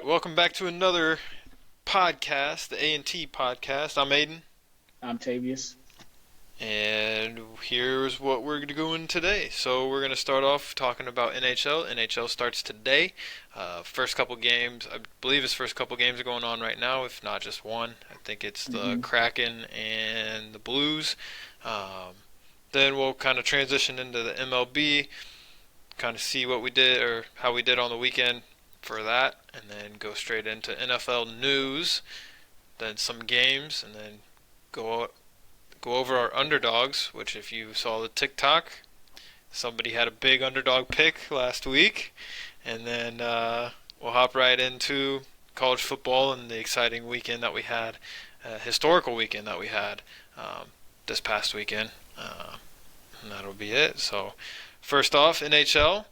welcome back to another podcast, the A&T podcast. I'm Aiden, I'm Tavius. and here's what we're doing today. So we're gonna start off talking about NHL. NHL starts today. First couple games, I believe his first couple games are going on right now, if not just one. I think it's the hmm Kraken and the Blues. Um, then we'll kind of transition into the MLB, kind of see what we did or how we did on the weekend for that, and then go straight into NFL news, then some games, and then go go over our underdogs. Which, if you saw the TikTok, somebody had a big underdog pick last week, and then we'll hop right into college football and the exciting weekend that we had, historical weekend that we had this past weekend, and that'll be it. So, first off, NHL.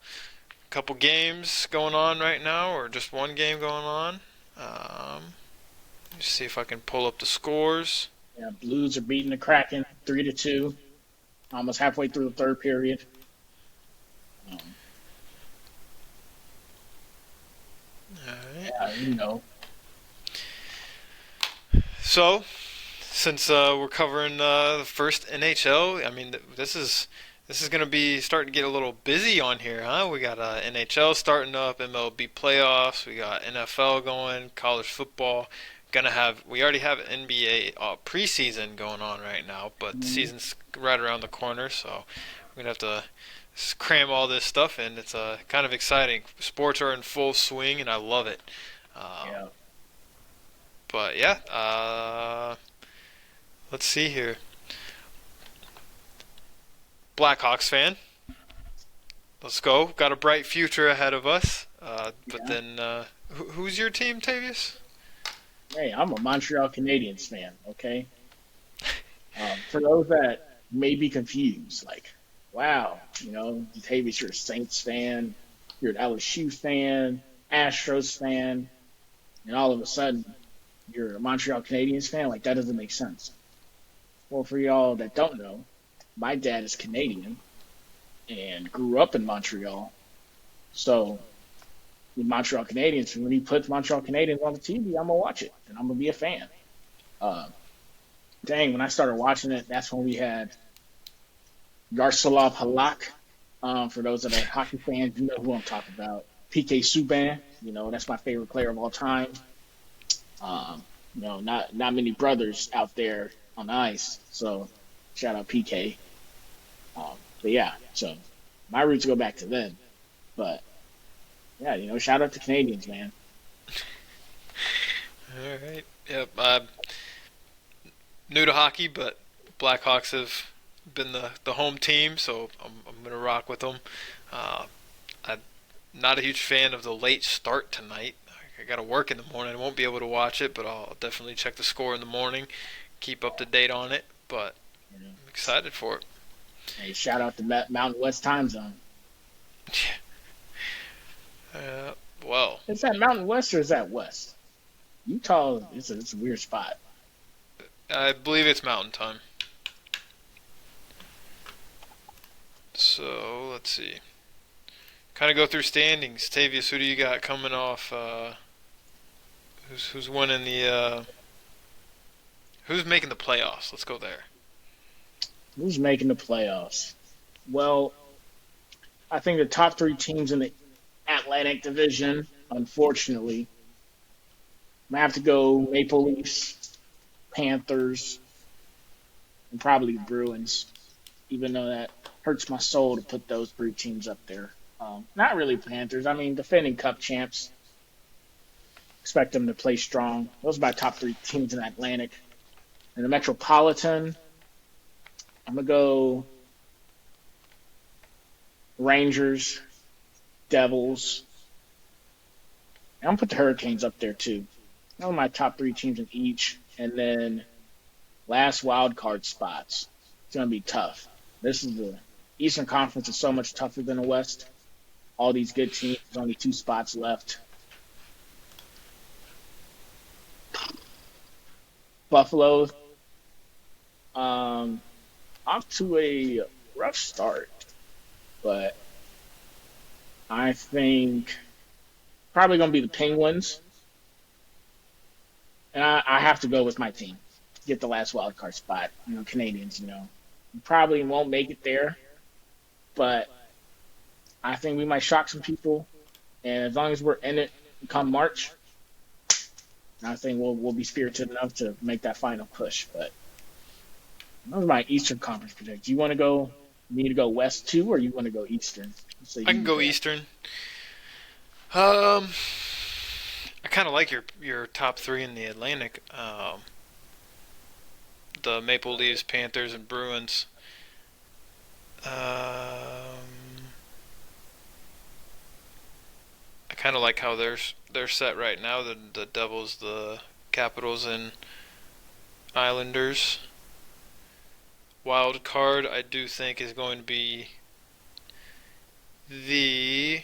Couple games going on right now, or just one game going on. Let's see if I can pull up the scores. Yeah, Blues are beating the Kraken 3-2, almost halfway through the third period. Um, All right. yeah, So, since we're covering the first NHL, I mean, this is gonna be starting to get a little busy on here, huh? We got NHL starting up, MLB playoffs, we got NFL going, college football. We already have NBA preseason going on right now, but the mhm, season's right around the corner, so we're gonna have to cram all this stuff in. It's kind of exciting. Sports are in full swing, and I love it. Um, yeah. but yeah, let's see here. Blackhawks fan. Let's go. Got a bright future ahead of us. But Yeah. then, who's your team, Tavius? Hey, I'm a Montreal Canadiens fan. Okay. For those that may be confused, like, wow, Tavius, you're a Saints fan, you're an LSU fan, Astros fan, and all of a sudden you're a Montreal Canadiens fan. Like that doesn't make sense. Well, for y'all that don't know, my dad is Canadian and grew up in Montreal. So the Montreal Canadiens, when he puts Montreal Canadiens on the TV, I'm gonna watch it and I'm gonna be a fan. Uh, Dang, when I started watching it, that's when we had Yaroslav Halak. For those that are hockey fans, you know who I'm talking about. PK Subban, that's my favorite player of all time. Not many brothers out there on the ice, so shout out PK. But yeah, so my roots go back to then. But yeah, shout out to Canadians, man. All right. Yep. New to hockey, but Blackhawks have been the home team, so I'm gonna rock with them. Uh, I'm not a huge fan of the late start tonight. I got to work in the morning. I won't be able to watch it, but I'll definitely check the score in the morning, keep up to date on it. But You know, I'm excited for it. hey, shout out to Mountain West Time Zone. Uh, well, Is that Mountain West or is that West? Utah, it's a weird spot. I believe it's Mountain Time. So let's see. Kind of go through standings. Tavius, who do you got coming off? Who's winning the? Who's making the playoffs? Let's go there. Who's making the playoffs? Well, I think the top three teams in the Atlantic Division, unfortunately, I have to go Maple Leafs, Panthers, and probably the Bruins, even though that hurts my soul to put those three teams up there. Not really Panthers. I mean, defending Cup champs. Expect them to play strong. Those are my top three teams in the Atlantic. In the Metropolitan, I'm going to go Rangers, Devils. And I'm going to put the Hurricanes up there too. Those are my top three teams in each. And then last wild card spots. It's going to be tough. This is the Eastern Conference is so much tougher than the West. All these good teams. There's only two spots left. Buffalo, um, off to a rough start, but I think probably going to be the Penguins. And I have to go with my team. Get the last wild card spot. Canadians, probably won't make it there, but I think we might shock some people. And as long as we're in it come March, I think we'll be spirited enough to make that final push. But those are my Eastern Conference predictions. You want to go? Me to go West too, or you want to go Eastern? So I can you go go. Eastern. Um, I kind of like your top three in the Atlantic. The Maple Leafs, Panthers, and Bruins. I kind of like how they're set right now. The Devils, the Capitals, and Islanders. Wild card, I do think is going to be the.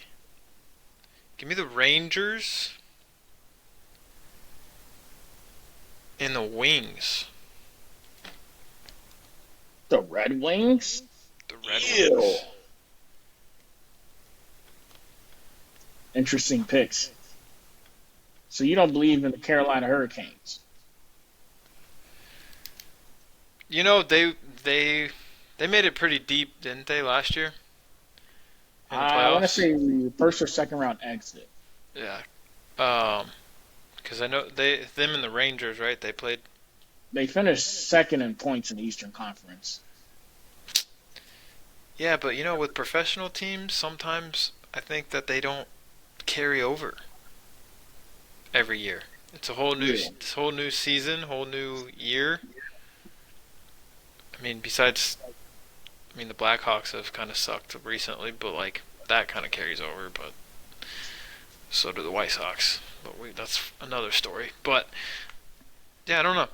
Give me the Rangers and the Wings. The Red Wings. The Red Ew. Wings. Interesting picks. So you don't believe in the Carolina Hurricanes? You know they made it pretty deep, didn't they, last year in the I want to playoffs? say first or second round exit. Yeah. Um, because I know them and the Rangers, right? They played. They finished second in points in the Eastern Conference. Yeah, but with professional teams, sometimes I think that they don't carry over every year. Yeah. It's a whole new season, whole new year. I mean, besides, the Blackhawks have kind of sucked recently, but like that kind of carries over. But so do the White Sox. But that's another story. But yeah, I don't know.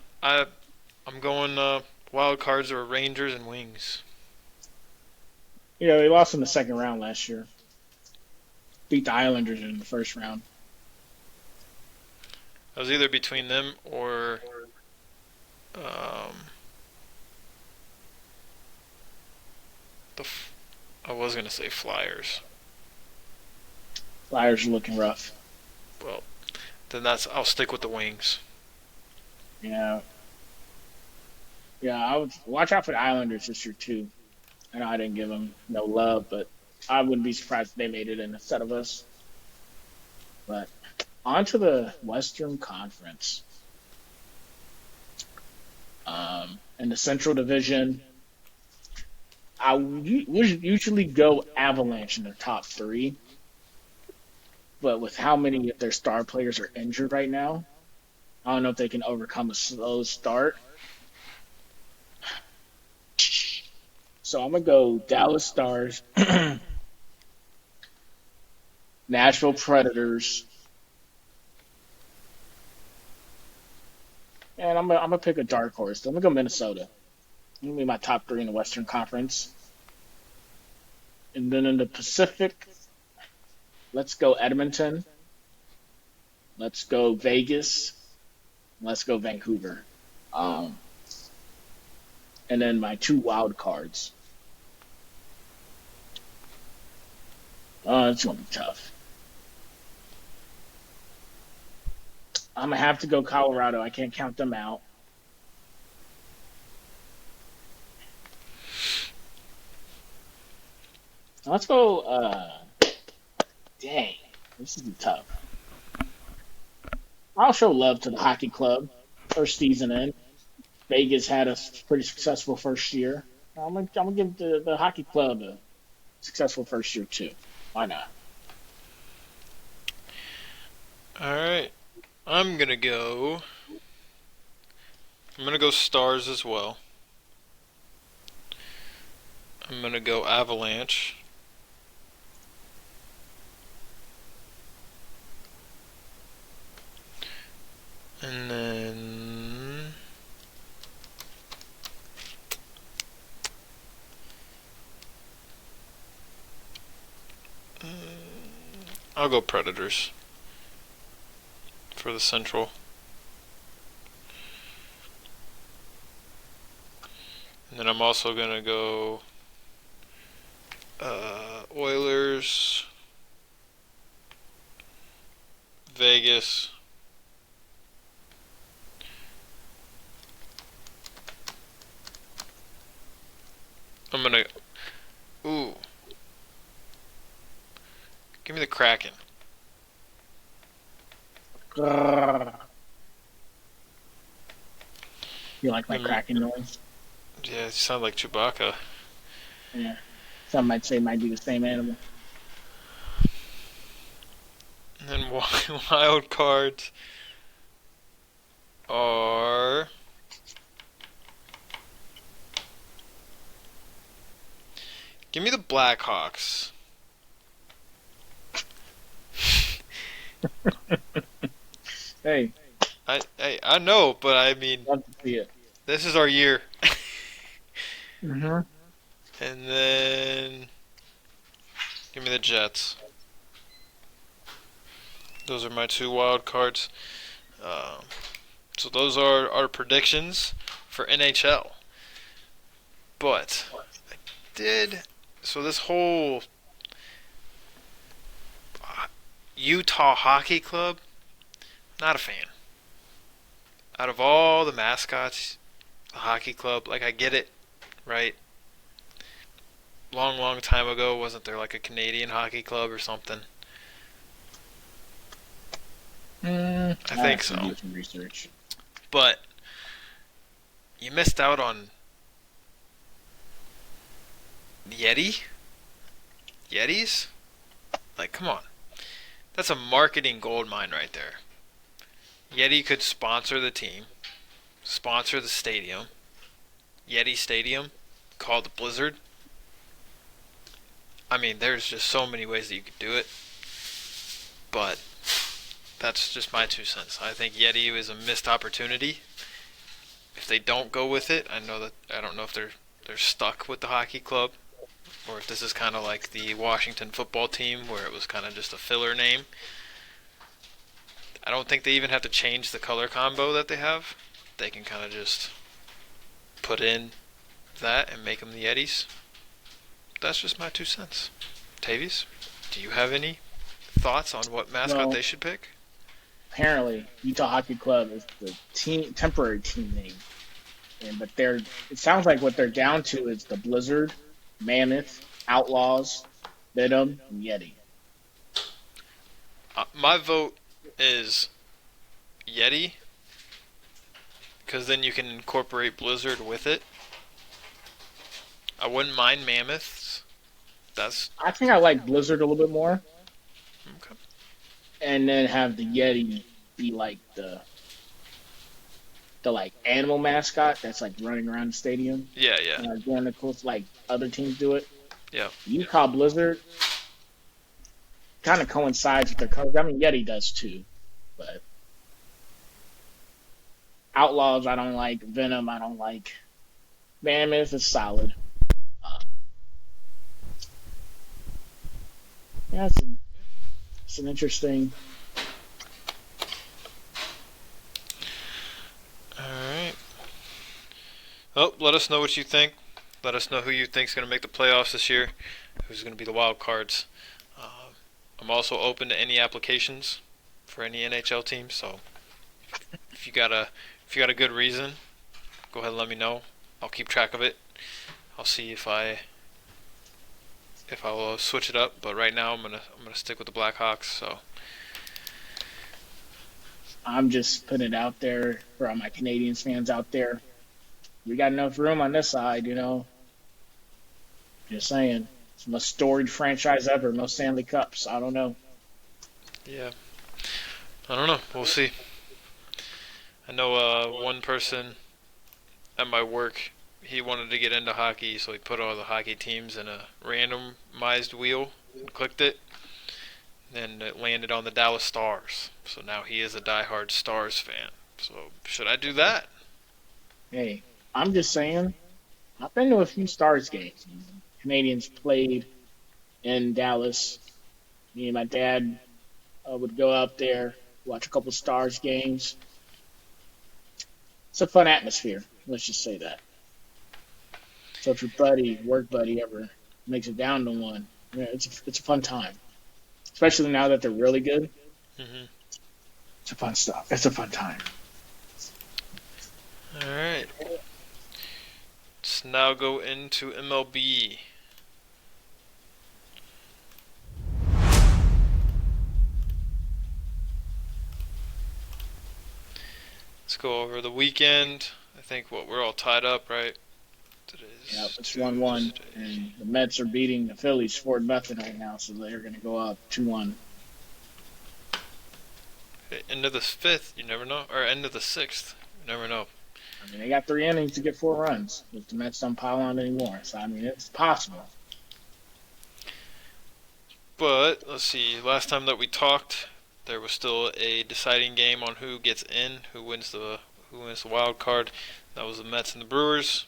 I'm going wild cards or Rangers and Wings. They lost in the second round last year. Beat the Islanders in the first round. I was either between them or um, the. I was gonna say Flyers. Flyers are looking rough. Well, then I'll stick with the Wings. Yeah, yeah. I would watch out for the Islanders this year too. I know I didn't give them no love, but I wouldn't be surprised if they made it instead of us. But on to the Western Conference. In the Central Division, I would usually go Avalanche in the top three, but with how many of their star players are injured right now, I don't know if they can overcome a slow start. So I'm gonna go Dallas Stars, Nashville Predators, and I'm gonna pick a dark horse. I'm gonna go Minnesota. I'm gonna be my top three in the Western Conference. And then in the Pacific, let's go Edmonton, let's go Vegas, let's go Vancouver. Um, and then my two wild cards. It's gonna be tough. I'm gonna have to go Colorado. I can't count them out. Let's go. Dang, this is tough. I'll show love to the hockey club. First season in, Vegas had a pretty successful first year. I'm gonna give the hockey club a successful first year too. Why not? All right, I'm gonna go. I'm gonna go Stars as well. I'm gonna go Avalanche. And then I'll go Predators for the Central. And then I'm also gonna go Oilers, Vegas, I'm gonna. Ooh, give me the Kraken. Grrr. You like my Mm, cracking noise? Yeah, you sound like Chewbacca. Yeah. Some might say might be the same animal. And then wild cards are. Give me the Blackhawks. Hey, I know, but I mean, love to see it. this is our year. Mm-hmm. And then give me the Jets. Those are my two wild cards. Um, so those are our predictions for NHL. But did so this whole Utah Hockey Club, not a fan. Out of all the mascots, the hockey club, like I get it, right? Long, long time ago, wasn't there like a Canadian hockey club or something? I I think have to so. do some research. But you missed out on Yeti? Yetis? Like, come on. That's a marketing gold mine right there. Yeti could sponsor the team, sponsor the stadium. Yeti Stadium, called the Blizzard. I mean, there's just so many ways that you could do it. But that's just my 2 cents. I think Yeti is a missed opportunity. If they don't go with it, I don't know if they're stuck with the hockey club or if this is kind of like the Washington football team where it was kind of just a filler name. I don't think they even have to change the color combo that they have. They can kind of just put in that and make them the Yetis. That's just my 2 cents. Tavies, do you have any thoughts on what mascot Well, they should pick? apparently Utah Hockey Club is the team temporary team name, and but they're it sounds like what they're down to is the Blizzard, Mammoth, Outlaws, Venom, and Yeti. My vote is Yeti because then you can incorporate Blizzard with it. I wouldn't mind Mammoths. That's I think I like Blizzard a little bit more, okay. and then have the Yeti be like the like animal mascot that's like running around the stadium Yeah, yeah, and like doing the cool like other teams do it. yeah. Utah Blizzard kind of coincides with their colors. I mean, Yeti does too, but Outlaws I don't like. Venom I don't like. Mammoth is solid. Uh, yeah, it's an interesting. All right. Oh, let us know what you think. Let us know who you think is going to make the playoffs this year. Who's going to be the wild cards. I'm also open to any applications for any NHL team. So if you got a if you got a good reason, go ahead and let me know. I'll keep track of it. I'll see if I will switch it up. But right now I'm gonna stick with the Blackhawks. So I'm just putting it out there for all my Canadians fans out there. We got enough room on this side, you know. Just saying. It's the most storied franchise ever, most Stanley Cups. I don't know. yeah, I don't know. We'll see. I know one person at my work. He wanted to get into hockey, so he put all the hockey teams in a randomized wheel and clicked it. And it landed on the Dallas Stars. So now he is a diehard Stars fan. So should I do that? Hey, I'm just saying. I've been to a few Stars games. Canadians played in Dallas. Me and my dad would go out there, watch a couple Stars games. It's a fun atmosphere. Let's just say that. So if your buddy, work buddy, ever makes it down to one, yeah, it's a fun time. Especially now that they're really good. Hmm. It's a fun stuff. It's a fun time. All right. Let's now go into MLB. Let's go over the weekend. I think we're all tied up, right? Yeah, Today's it's 1-1, Tuesday. and the Mets are beating the Phillies 4-0 right now, so they're going to go up 2-1. End of the fifth, you never know, or end of the sixth, you never know. I mean, they got 3 innings to get 4 runs if the Mets don't pile on anymore. So, I mean, it's possible. But let's see. Last time that we talked, there was still a deciding game on who gets in, who wins the wild card. That was the Mets and the Brewers.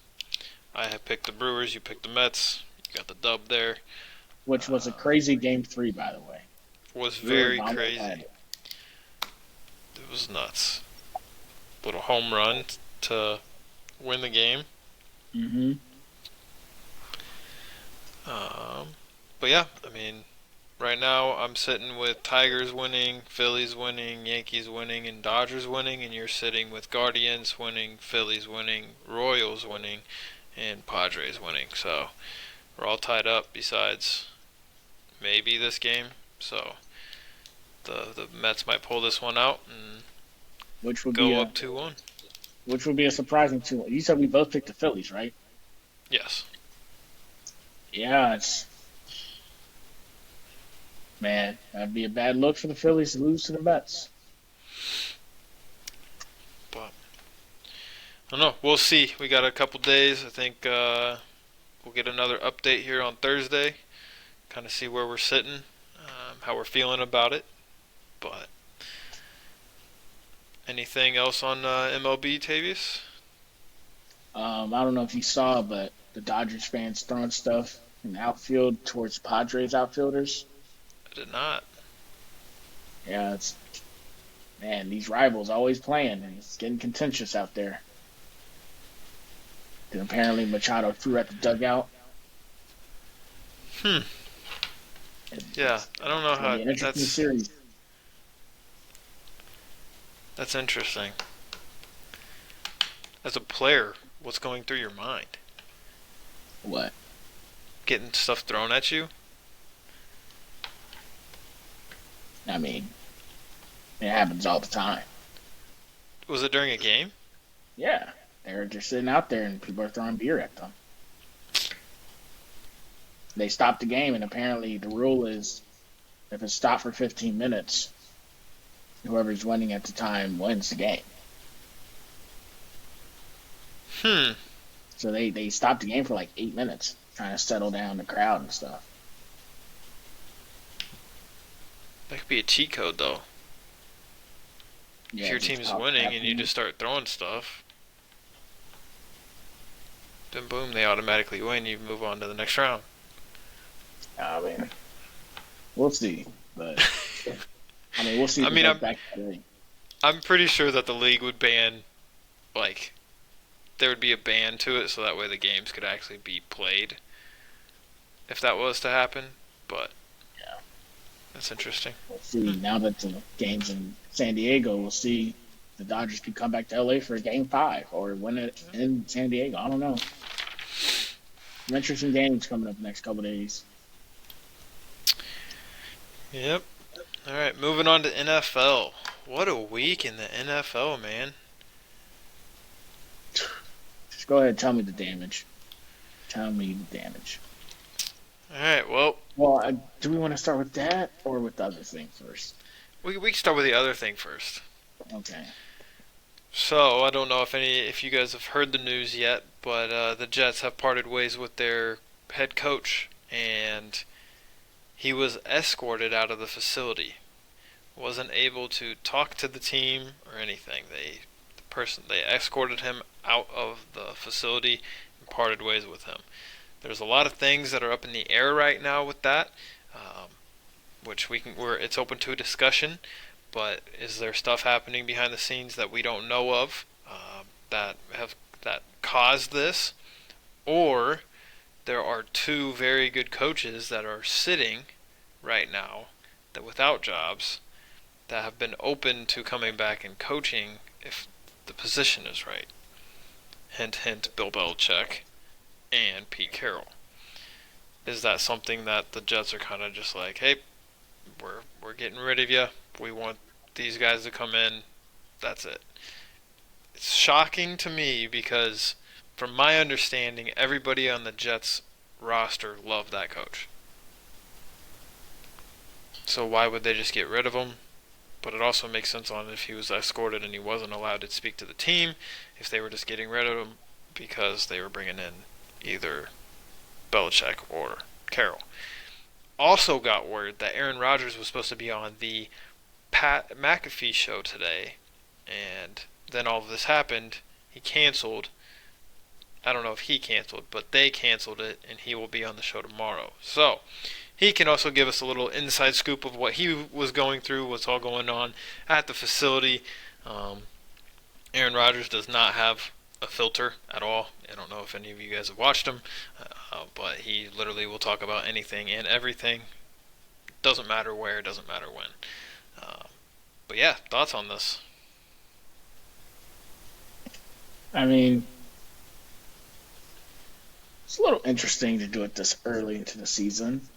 I had picked the Brewers. You picked the Mets. You got the dub there. Which was a crazy game 3, by the way. Was Brewers very almost had crazy. it. It was nuts. Little home run to win the game. Mm-hmm. But yeah, I mean, right now I'm sitting with Tigers winning, Phillies winning, Yankees winning, and Dodgers winning, and you're sitting with Guardians winning, Phillies winning, Royals winning, and Padres winning. So we're all tied up besides maybe this game. So the Mets might pull this one out and Which would be go a up 2-1. which would be a surprising 2. You said we both picked the Phillies, right? Yes. Yeah, man, that'd be a bad look for the Phillies to lose to the Mets. But I don't know. We'll see. We got a couple days. I think we'll get another update here on Thursday. Kind of see where we're sitting, how we're feeling about it. But anything else on MLB, Tavius? I don't know if you saw, but the Dodgers fans throwing stuff in the outfield towards Padres outfielders. I did not. Yeah, man, these rivals always playing, and it's getting contentious out there. And apparently Machado threw at the dugout. Hmm. Yeah, I don't know It's gonna how. be an interesting That's series. that's interesting. As a player, what's going through your mind? What? Getting stuff thrown at you? I mean, it happens all the time. Was it during a game? Yeah, they're just sitting out there, and people are throwing beer at them. They stopped the game, and apparently the rule is if it's stopped for 15 minutes, whoever's winning at the time wins the game. Hmm. So they stopped the game for like 8 minutes, trying to settle down the crowd and stuff. That could be a cheat code, though. Yeah, If your just team's top winning and you happening. just start throwing stuff, then boom, they automatically win. You move on to the next round. I mean, we'll see. But I mean, we'll see I if it mean, goes I'm back today. I'm pretty sure that the league would ban, like, there would be a ban to it, so that way the games could actually be played if that was to happen. But Yeah, that's interesting. we'll see. Now that the game's in San Diego, we'll see. The Dodgers could come back to LA for a game 5 or win it in San Diego. I don't know. Some interesting games coming up the next couple days. Yep. All right, moving on to NFL. What a week in the NFL, man. Just go ahead and tell me the damage. Tell me the damage. All right, well, Well, do we want to start with that or with the other thing first? we can start with the other thing first. Okay. So I don't know if you guys have heard the news yet, but the Jets have parted ways with their head coach, and he was escorted out of the facility. Wasn't able to talk to the team or anything. They escorted him out of the facility and parted ways with him. There's a lot of things that are up in the air right now with that, which it's open to discussion. But is there stuff happening behind the scenes that we don't know of that caused this, or there are two very good coaches that are sitting right now that without jobs that have been open to coming back and coaching if the position is right. Hint, hint, Bill Belichick. and Pete Carroll. Is that something that the Jets are kind of just like, hey, we're getting rid of you. We want these guys to come in. That's it. It's shocking to me because, from my understanding, everybody on the Jets roster loved that coach. So why would they just get rid of him? But it also makes sense on if he was escorted and he wasn't allowed to speak to the team, if they were just getting rid of him because they were bringing in either Belichick or Carroll. Also got word that Aaron Rodgers was supposed to be on the Pat McAfee show today, and then all of this happened. He canceled. I don't know if he canceled, but they canceled it, and he will be on the show tomorrow. So he can also give us a little inside scoop of what he was going through, what's all going on at the facility. Um, Aaron Rodgers does not have a filter at all. I don't know if any of you guys have watched him, but he literally will talk about anything and everything. Doesn't matter where, doesn't matter when. But yeah, thoughts on this? I mean, it's a little interesting to do it this early into the season.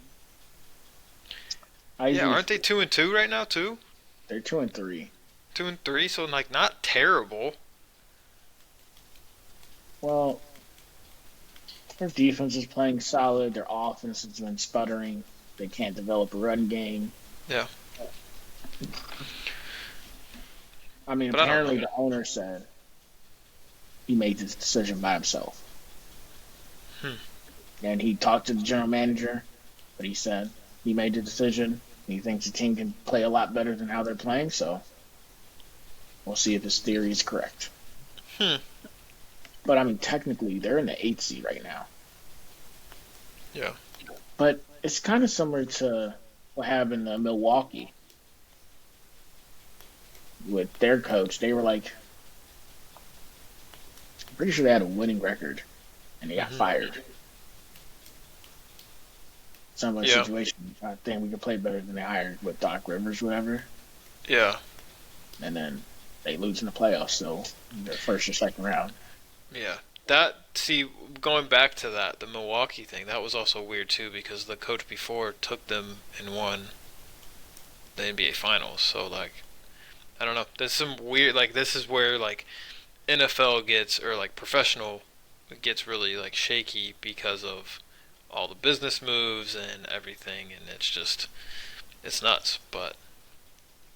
I Yeah, usually aren't they 2-2 right now too? they're 2-3. 2-3, so like not terrible. Well, their defense is playing solid. Their offense has been sputtering. They can't develop a run game. Yeah, I mean, but I don't apparently know. the owner said he made this decision by himself. Hmm. And he talked to the general manager, but he said he made the decision. He thinks the team can play a lot better than how they're playing, so we'll see if his theory is correct. Hmm. But I mean, technically, they're in the eighth seed right now. Yeah. But it's kind of similar to what happened in Milwaukee with their coach. They were like, I'm pretty sure they had a winning record, and they got Hmm. fired. Similar Yeah. situation. I think we could play better than they hired with Doc Rivers, whatever. Yeah. And then they lose in the playoffs, so their first or second round. Yeah. That see going back to that the Milwaukee thing that was also weird too because the coach before took them and won the NBA Finals. So like I don't know. There's some weird like this is where like NFL gets or like professional gets really like shaky because of all the business moves and everything and it's nuts. But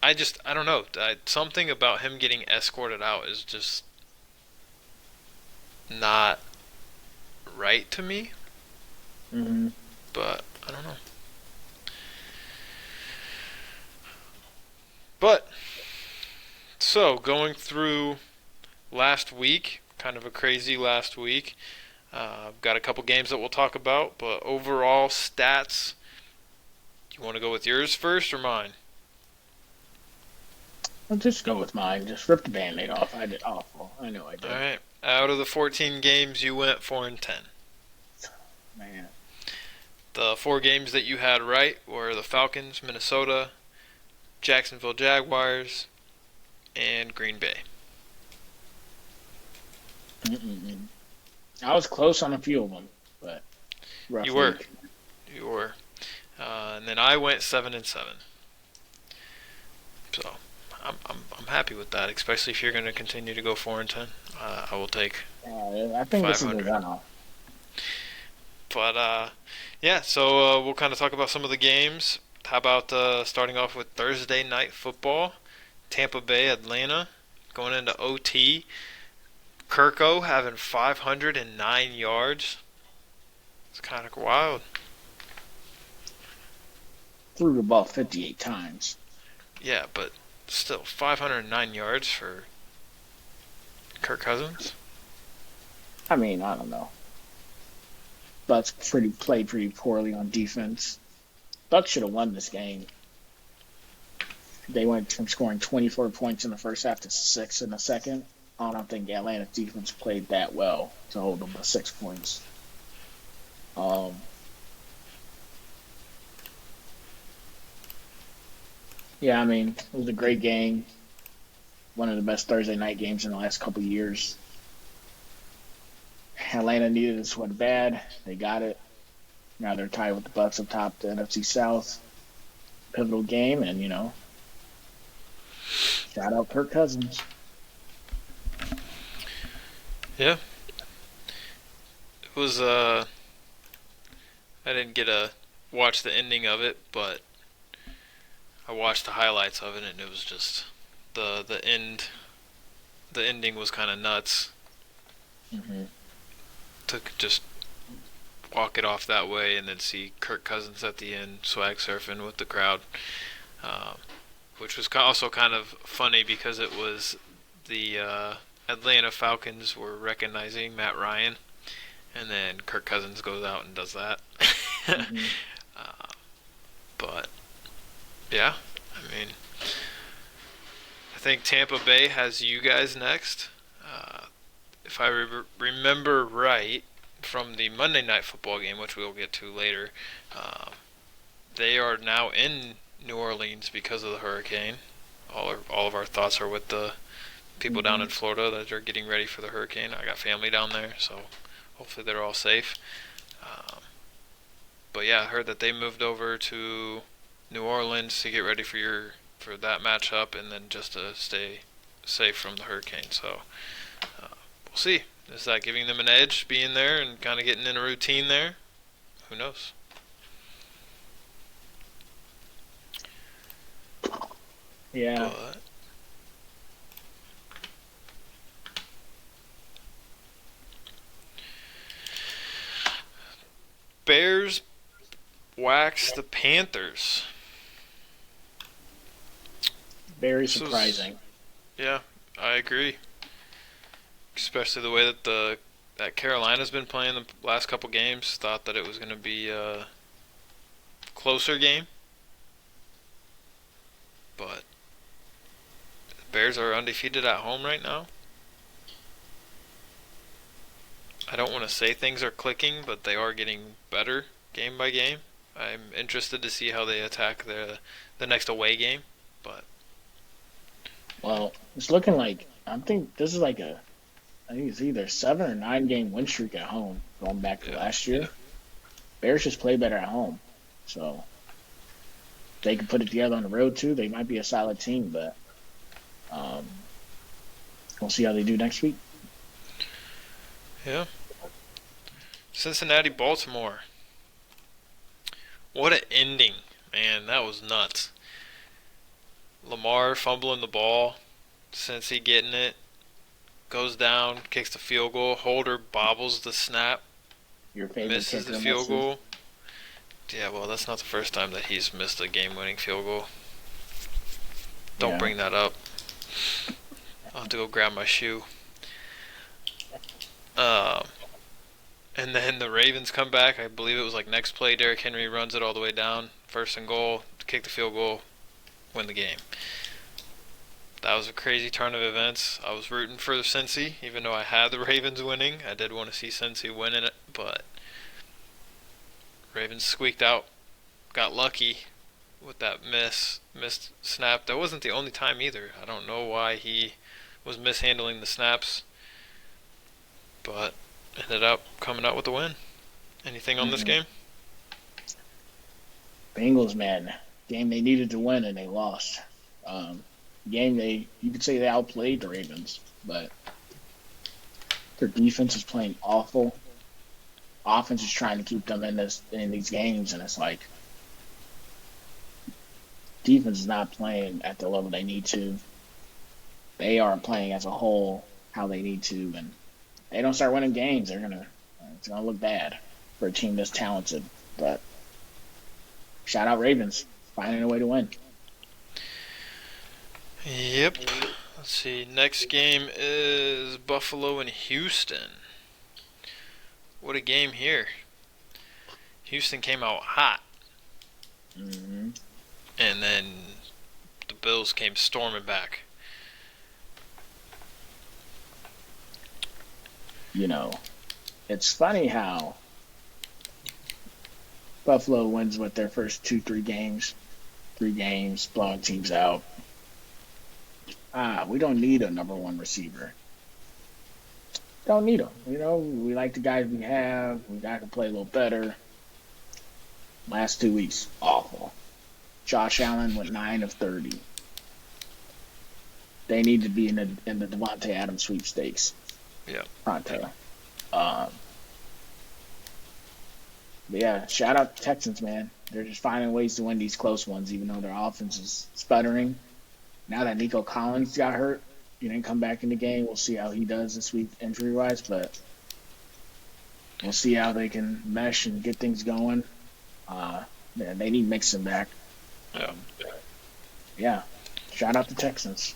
I don't know. Something about him getting escorted out is just not right to me. Hmm. But I don't know. But so going through last week, kind of a crazy last week. Got a couple games that we'll talk about, but overall stats. Do you want to go with yours first or mine? I'll just go with mine. Just rip the band-aid off. I did awful. I know I All did. right. Out of the 14 games, you went 4-10. Man. The four games that you had right were the Falcons, Minnesota, Jacksonville Jaguars, and Green Bay. Mm-mm-mm. I was close on a few of them, but rough You were. week. You were. And then I went 7-7. So I'm happy with that, especially if you're going to continue to go 4-10. I will take I think this is the 500. runoff. But yeah, so we'll kind of talk about some of the games. How about starting off with Thursday night football? Tampa Bay, Atlanta, going into OT. Kirko having 509 yards. It's kind of wild. Threw the ball 58 times. Yeah, but still 509 yards for Kirk Cousins. I mean, I don't know. Bucks played pretty poorly on defense. Bucks should have won this game. They went from scoring 24 points in the first half to 6 in the second. I don't think Atlanta's defense played that well to hold them to 6 points. Um, yeah, I mean, it was a great game. One of the best Thursday night games in the last couple of years. Atlanta needed this one bad. They got it. Now they're tied with the Bucks up top, the NFC South pivotal game, and shout out Kirk Cousins. Yeah, it was. I didn't get to watch the ending of it, but I watched the highlights of it, and it was just the end. The ending was kind of nuts Hmm. to just walk it off that way, and then see Kirk Cousins at the end swag surfing with the crowd, um, which was also kind of funny because it was the Atlanta Falcons were recognizing Matt Ryan, and then Kirk Cousins goes out and does that. Hmm. uh, but yeah, I mean, I think Tampa Bay has you guys next. If I remember right from the Monday Night Football game, which we'll get to later, uh, they are now in New Orleans because of the hurricane. All of our thoughts are with the people down Hmm. in Florida that are getting ready for the hurricane. I got family down there, so hopefully they're all safe. Um, but yeah, I heard that they moved over to New Orleans to get ready for that matchup, and then just to stay safe from the hurricane. So we'll see. Is that giving them an edge, being there and kind of getting in a routine there? Who knows? Yeah, But Bears wax the Panthers. very This was, surprising. yeah, I agree. Especially the way that the that Carolina's been playing the last couple games. Thought that it was going to be a closer game, but the Bears are undefeated at home right now. I don't want to say things are clicking, but they are getting better game by game. I'm interested to see how they attack the next away game, but Well, it's looking like I think this is like I think it's either 7 or 9 game win streak at home going back to yeah, last year. Bears just play better at home, so if they can put it together on the road too. They might be a solid team, but um, we'll see how they do next week. yeah. Cincinnati, Baltimore. What an ending, man! That was nuts. Lamar fumbling the ball, Cincy getting it, goes down, kicks the field goal. Holder bobbles the snap, Your favorite misses the kicker field misses. goal. Yeah, well, that's not the first time that he's missed a game-winning field goal. Don't Yeah. bring that up. I'll have to go grab my shoe. Um, and then the Ravens come back. I believe it was like next play. Derrick Henry runs it all the way down, first and goal, kick the field goal, win the game. That was a crazy turn of events. I was rooting for Cincy, even though I had the Ravens winning. I did want to see Cincy winning it, but Ravens squeaked out. Got lucky with that missed snap. That wasn't the only time either. I don't know why he was mishandling the snaps, but ended up coming out with the win. Anything on this Hmm. game? Bengals, man, game they needed to win and they lost. Um, game they you could say they outplayed the Ravens, but their defense is playing awful. Offense is trying to keep them in these games, and it's like defense is not playing at the level they need to. They aren't playing as a whole how they need to, and they don't start winning games, it's gonna look bad for a team this talented. But shout out Ravens, finding a way to win. Yep. Let's see. Next game is Buffalo and Houston. What a game here. Houston came out hot, Hmm. and then the Bills came storming back. You know, it's funny how Buffalo wins with their first 2, 3 games, 3 games, blowing teams out. We don't need a number one receiver. Don't need them. We like the guys we have. We got to play a little better. Last 2 weeks, awful. Josh Allen went 9 of 30. They need to be in the Devontae Adams sweepstakes Yeah. pronto. Um, but yeah, shout out to Texans, man. They're just finding ways to win these close ones, even though their offense is sputtering. Now that Nico Collins got hurt, he didn't come back in the game. We'll see how he does this week injury wise, but we'll see how they can mesh and get things going. Yeah, they need Mixon back. Yeah. Yeah, shout out to Texans.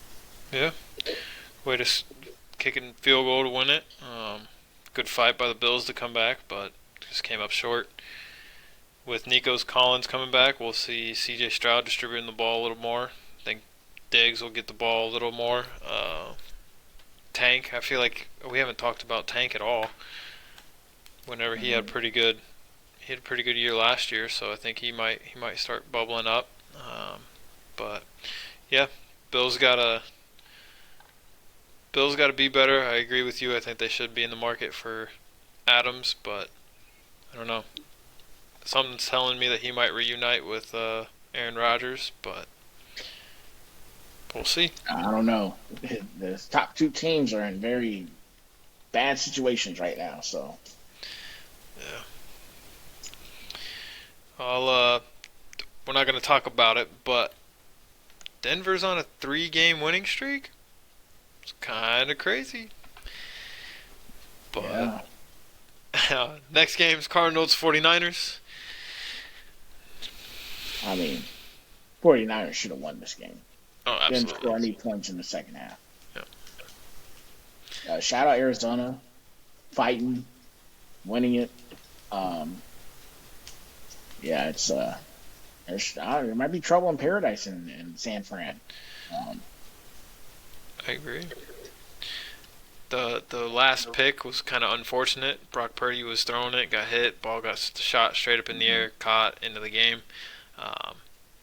Yeah. Way to kicking field goal to win it. Good fight by the Bills to come back, but just came up short. With Nico's Collins coming back, we'll see C.J. Stroud distributing the ball a little more. I think Diggs will get the ball a little more. Tank, I feel like we haven't talked about Tank at all. Whenever he had a pretty good year last year, so I think he might start bubbling up. But yeah, Bills gotta be better. I agree with you. I think they should be in the market for Adams, but I don't know. Something's telling me that he might reunite with Aaron Rodgers, but we'll see. I don't know. The top two teams are in very bad situations right now, so Yeah. We're not going to talk about it, but Denver's on a 3-game winning streak. It's kind of crazy. But yeah. next game's Cardinals 49ers. I mean, 49ers should have won this game. Oh, Didn't score absolutely. any points in the second half. Yeah. Shout out Arizona, fighting, winning it. Um, yeah, there might be trouble in paradise in San Fran. Um, I agree. The last pick was kind of unfortunate. Brock Purdy was throwing it, got hit, ball got shot straight up in the air, caught into the game. Um,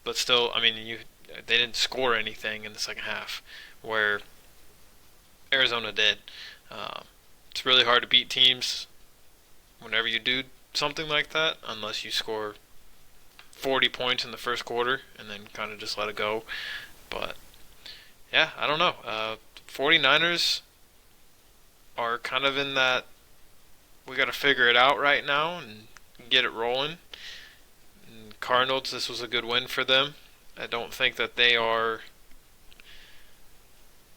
but still, I mean, they didn't score anything in the second half, where Arizona did. It's really hard to beat teams whenever you do something like that, unless you score 40 points in the first quarter and then kind of just let it go. But yeah, I don't know. 49ers are kind of in that we got to figure it out right now and get it rolling. And Cardinals, this was a good win for them. I don't think that they are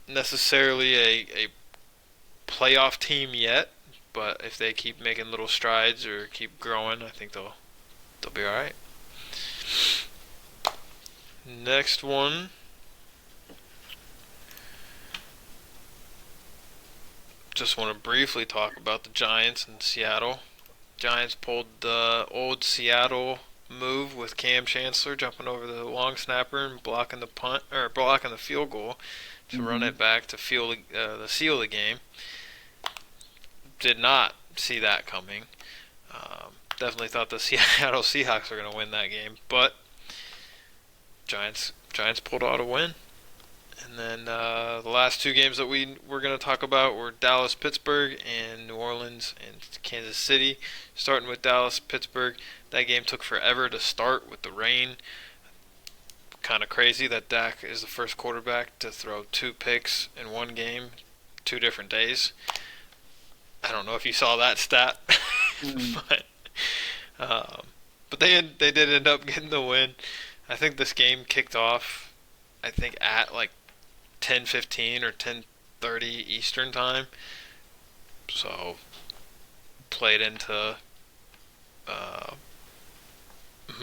necessarily a playoff team yet, but if they keep making little strides or keep growing, I think they'll be all right. Next one, just want to briefly talk about the Giants in Seattle. Giants pulled the old Seattle move with Cam Chancellor jumping over the long snapper and blocking the punt or blocking the field goal to run it back to seal the game. Did not see that coming. Definitely thought the Seattle Seahawks were going to win that game, but Giants pulled out a win. And then the last two games that we were going to talk about were Dallas, Pittsburgh, and New Orleans and Kansas City. Starting with Dallas, Pittsburgh, that game took forever to start with the rain. Kind of crazy that Dak is the first quarterback to throw 2 picks in one game, 2 different days. I don't know if you saw that stat, but they did end up getting the win. I think this game kicked off, I think at like 10:15 or 10:30 Eastern time, so played into uh,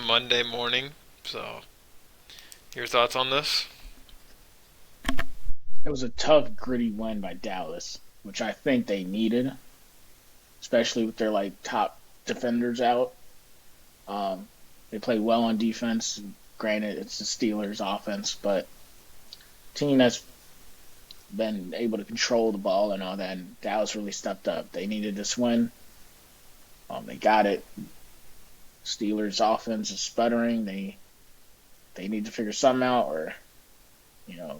Monday morning. So, your thoughts on this? it was a tough, gritty win by Dallas, which I think they needed, especially with their like top defenders out. They played well on defense. Granted, it's the Steelers' offense, but team that's been able to control the ball and all that. And Dallas really stepped up. They needed this win. They got it. Steelers' offense is sputtering. They need to figure something out, or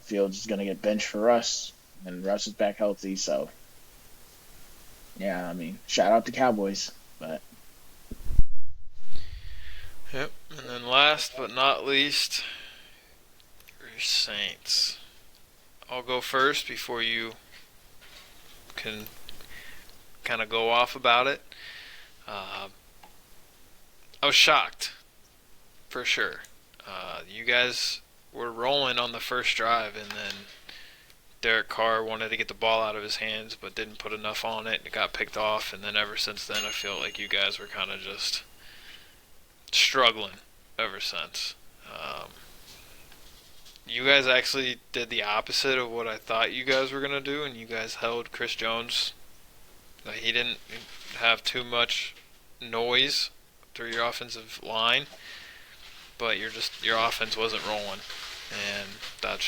Fields is going to get benched for Russ, and Russ is back healthy. So Yeah, I mean, shout out to Cowboys, but Yep. And then last but not least, your Saints. I'll go first before you can kind of go off about it. Uh, I was shocked, for sure. You guys were rolling on the first drive, and then Derek Carr wanted to get the ball out of his hands, but didn't put enough on it. It got picked off, and then ever since then, I feel like you guys were kind of just struggling ever since. Um, you guys actually did the opposite of what I thought you guys were gonna do, and you guys held Chris Jones. Like, he didn't have too much noise through your offensive line, but your offense wasn't rolling, and that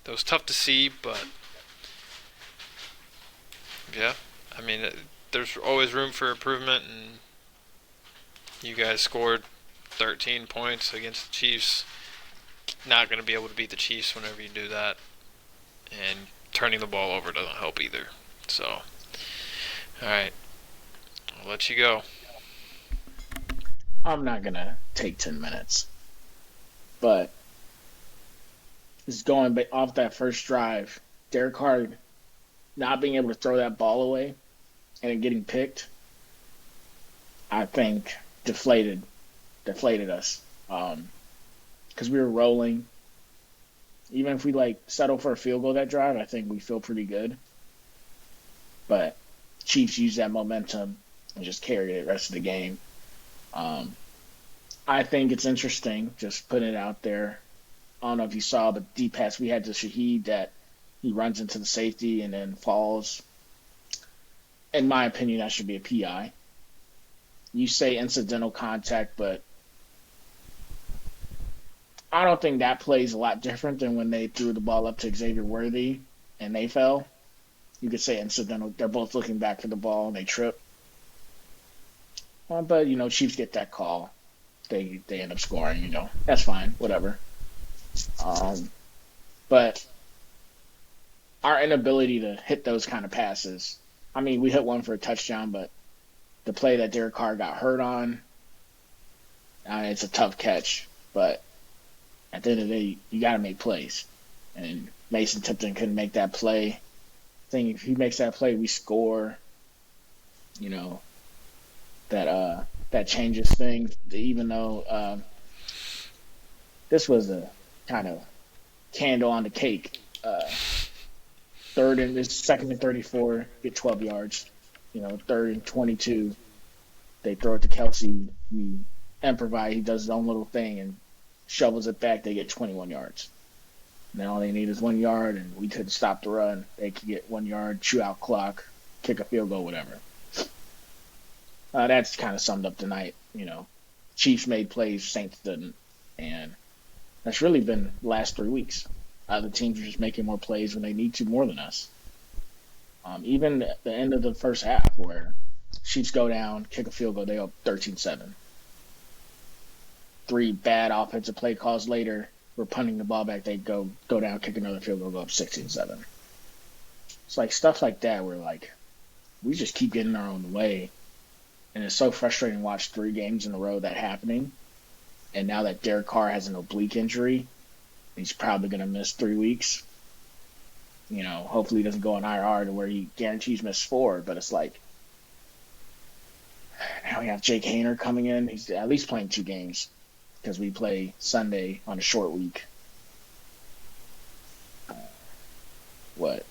was tough to see. But yeah, I mean, there's always room for improvement, and you guys scored 13 points against the Chiefs. Not going to be able to beat the Chiefs whenever you do that, and turning the ball over doesn't help either. So, all right, I'll let you go. I'm not gonna take 10 minutes. But just going off that first drive, Derek Carr not being able to throw that ball away and it getting picked, I think deflated us. Because we were rolling. Even if we like settle for a field goal that drive, I think we feel pretty good. But Chiefs used that momentum and just carried it the rest of the game. Um, I think it's interesting, just putting it out there. I don't know if you saw the deep pass we had to Shaheed that he runs into the safety and then falls. In my opinion, that should be a PI. You say incidental contact, but I don't think that plays a lot different than when they threw the ball up to Xavier Worthy and they fell. You could say incidental. They're both looking back for the ball and they trip. But Chiefs get that call. They end up scoring. That's fine. Whatever. Um, but our inability to hit those kind of passes. I mean, we hit one for a touchdown, but the play that Derek Carr got hurt on, it's a tough catch. But at the end of the day, you got to make plays. And Mason Tipton couldn't make that play. I think if he makes that play, we score. You know that changes things. Even though this was a kind of candle on the cake. Second and 34, get 12 yards. Third and 22, they throw it to Kelsey. He improvise. He does his own little thing and shovels it back. They get 21 yards. Now all they need is 1 yard, and we couldn't stop the run. They could get 1 yard, chew out clock, kick a field goal, whatever. That's kind of summed up tonight. Chiefs made plays, Saints didn't, and that's really been the last 3 weeks. The teams are just making more plays when they need to more than us. Even at the end of the first half, where Chiefs go down, kick a field goal, they up 13-7. Three bad offensive play calls later, we're punting the ball back. They go down, kick another field goal, go up 16-7. It's like stuff like that where we just keep getting our own way. And it's so frustrating to watch 3 games in a row that happening. And now that Derek Carr has an oblique injury, he's probably going to miss 3 weeks. Hopefully he doesn't go on IR to where he guarantees miss 4. But it's like, now we have Jake Hayner coming in. He's at least playing 2 games because we play Sunday on a short week. What?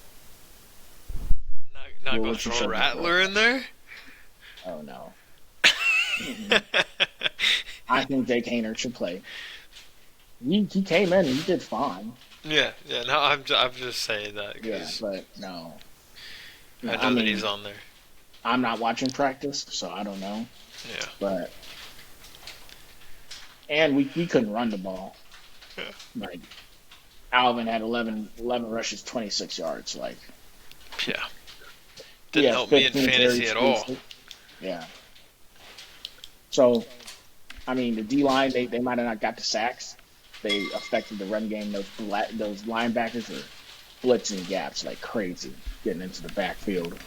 Not going to throw a Rattler in there? Oh, no. I think Jake Hayner should play. He came in and he did fine. Yeah. No, I'm just saying that. Yeah, but no. I know that he's on there. I'm not watching practice, so I don't know. Yeah. And we couldn't run the ball. Yeah. Alvin had 11 rushes, 26 yards. Yeah. Didn't help me in fantasy at all. Yeah. So, the D-line, they might have not got the sacks. They affected the run game. Those linebackers were blitzing gaps like crazy, getting into the backfield.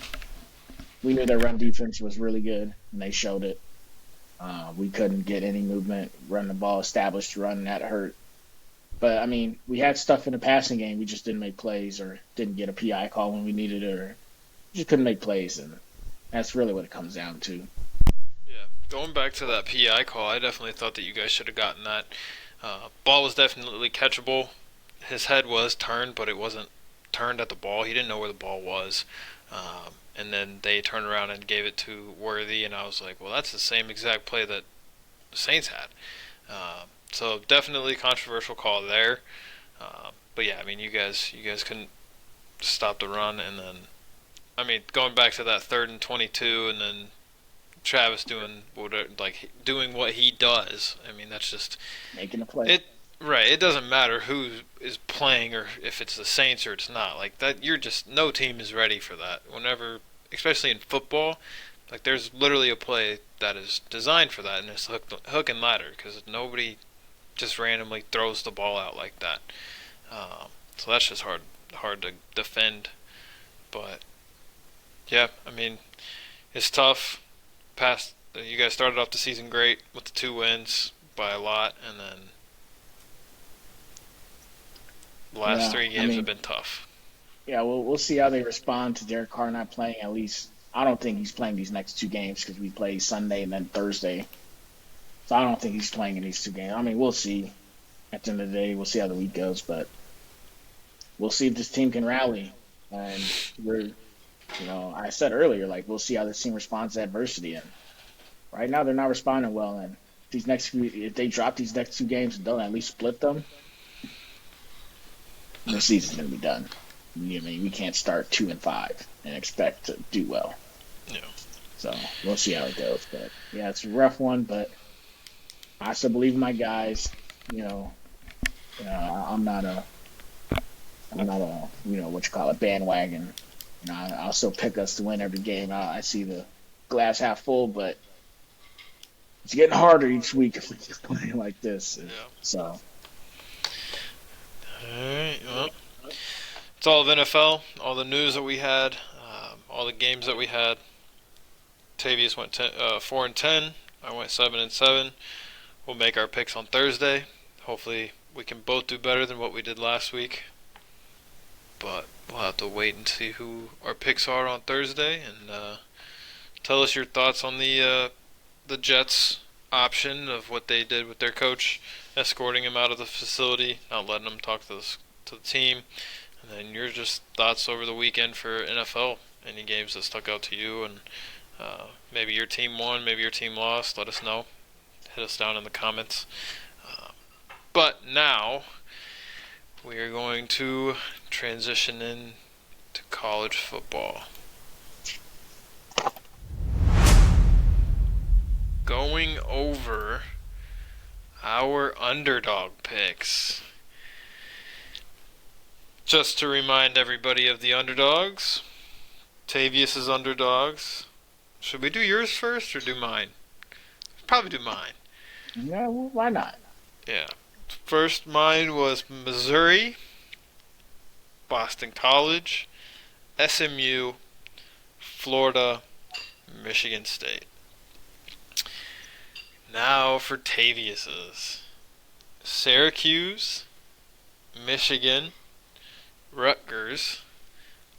We knew their run defense was really good, and they showed it. We couldn't get any movement, run the ball, established run that hurt. But I mean, we had stuff in the passing game. We just didn't make plays or didn't get a PI call when we needed it, or just couldn't make plays, and that's really what it comes down to. Yeah, going back to that PI call, I definitely thought that you guys should have gotten that. Ball was definitely catchable. His head was turned, but it wasn't turned at the ball. He didn't know where the ball was. And then they turned around and gave it to Worthy, and I was like, well, that's the same exact play that the Saints had. So definitely controversial call there. But yeah, I mean, you guys couldn't stop the run, and then I mean, going back to that 3rd and 22, and then Travis doing what he does. I mean, that's just Making a play. it. Right. It doesn't matter who is playing or if it's the Saints or it's not. Like that, you're just no team is ready for that. Whenever, especially in football, like there's literally a play that is designed for that, and it's hook and ladder because nobody just randomly throws the ball out like that. So that's just hard to defend. But yeah, I mean, it's tough. Past you guys started off the season great with the 2 wins by a lot, and then the last Yeah, three I games have mean, been tough. yeah, we'll see how they respond to Derek Carr not playing. At least I don't think he's playing these next two games because we play Sunday and then Thursday. So I don't think he's playing in these two games. I mean, we'll see. At the end of the day, we'll see how the week goes, but we'll see if this team can rally. And I said earlier, like we'll see how this team responds to adversity. And right now, they're not responding well. And if they drop these next two games and don't at least split them, the season's gonna be done. I mean, we can't start 2-5 and expect to do well. Yeah. So we'll see how it goes. But yeah, it's a rough one. But I still believe in my guys. You know, I'm not a what you call it bandwagon. I'll still pick us to win every game. I see the glass half full, but it's getting harder each week if we keep playing like this. Yeah. So Alright, well, it's all of NFL, all the news that we had, all the games that we had. Tavius went 4-10. I went 7-7. We'll make our picks on Thursday. Hopefully, we can both do better than what we did last week. But we'll have to wait and see who our picks are on Thursday, and tell us your thoughts on the Jets option of what they did with their coach, escorting him out of the facility, not letting him talk to the team, and then your just thoughts over the weekend for NFL. Any games that stuck out to you, and maybe your team won, maybe your team lost. Let us know. Hit us down in the comments. But now we are going to transition in to college football. Going over our underdog picks. Just to remind everybody of the underdogs, Tavius's underdogs. Should we do yours first or do mine? Probably do mine. yeah, well, why not? Yeah. First, mine was Missouri, Boston College, SMU, Florida, Michigan State. Now for Tavius's. Syracuse, Michigan, Rutgers,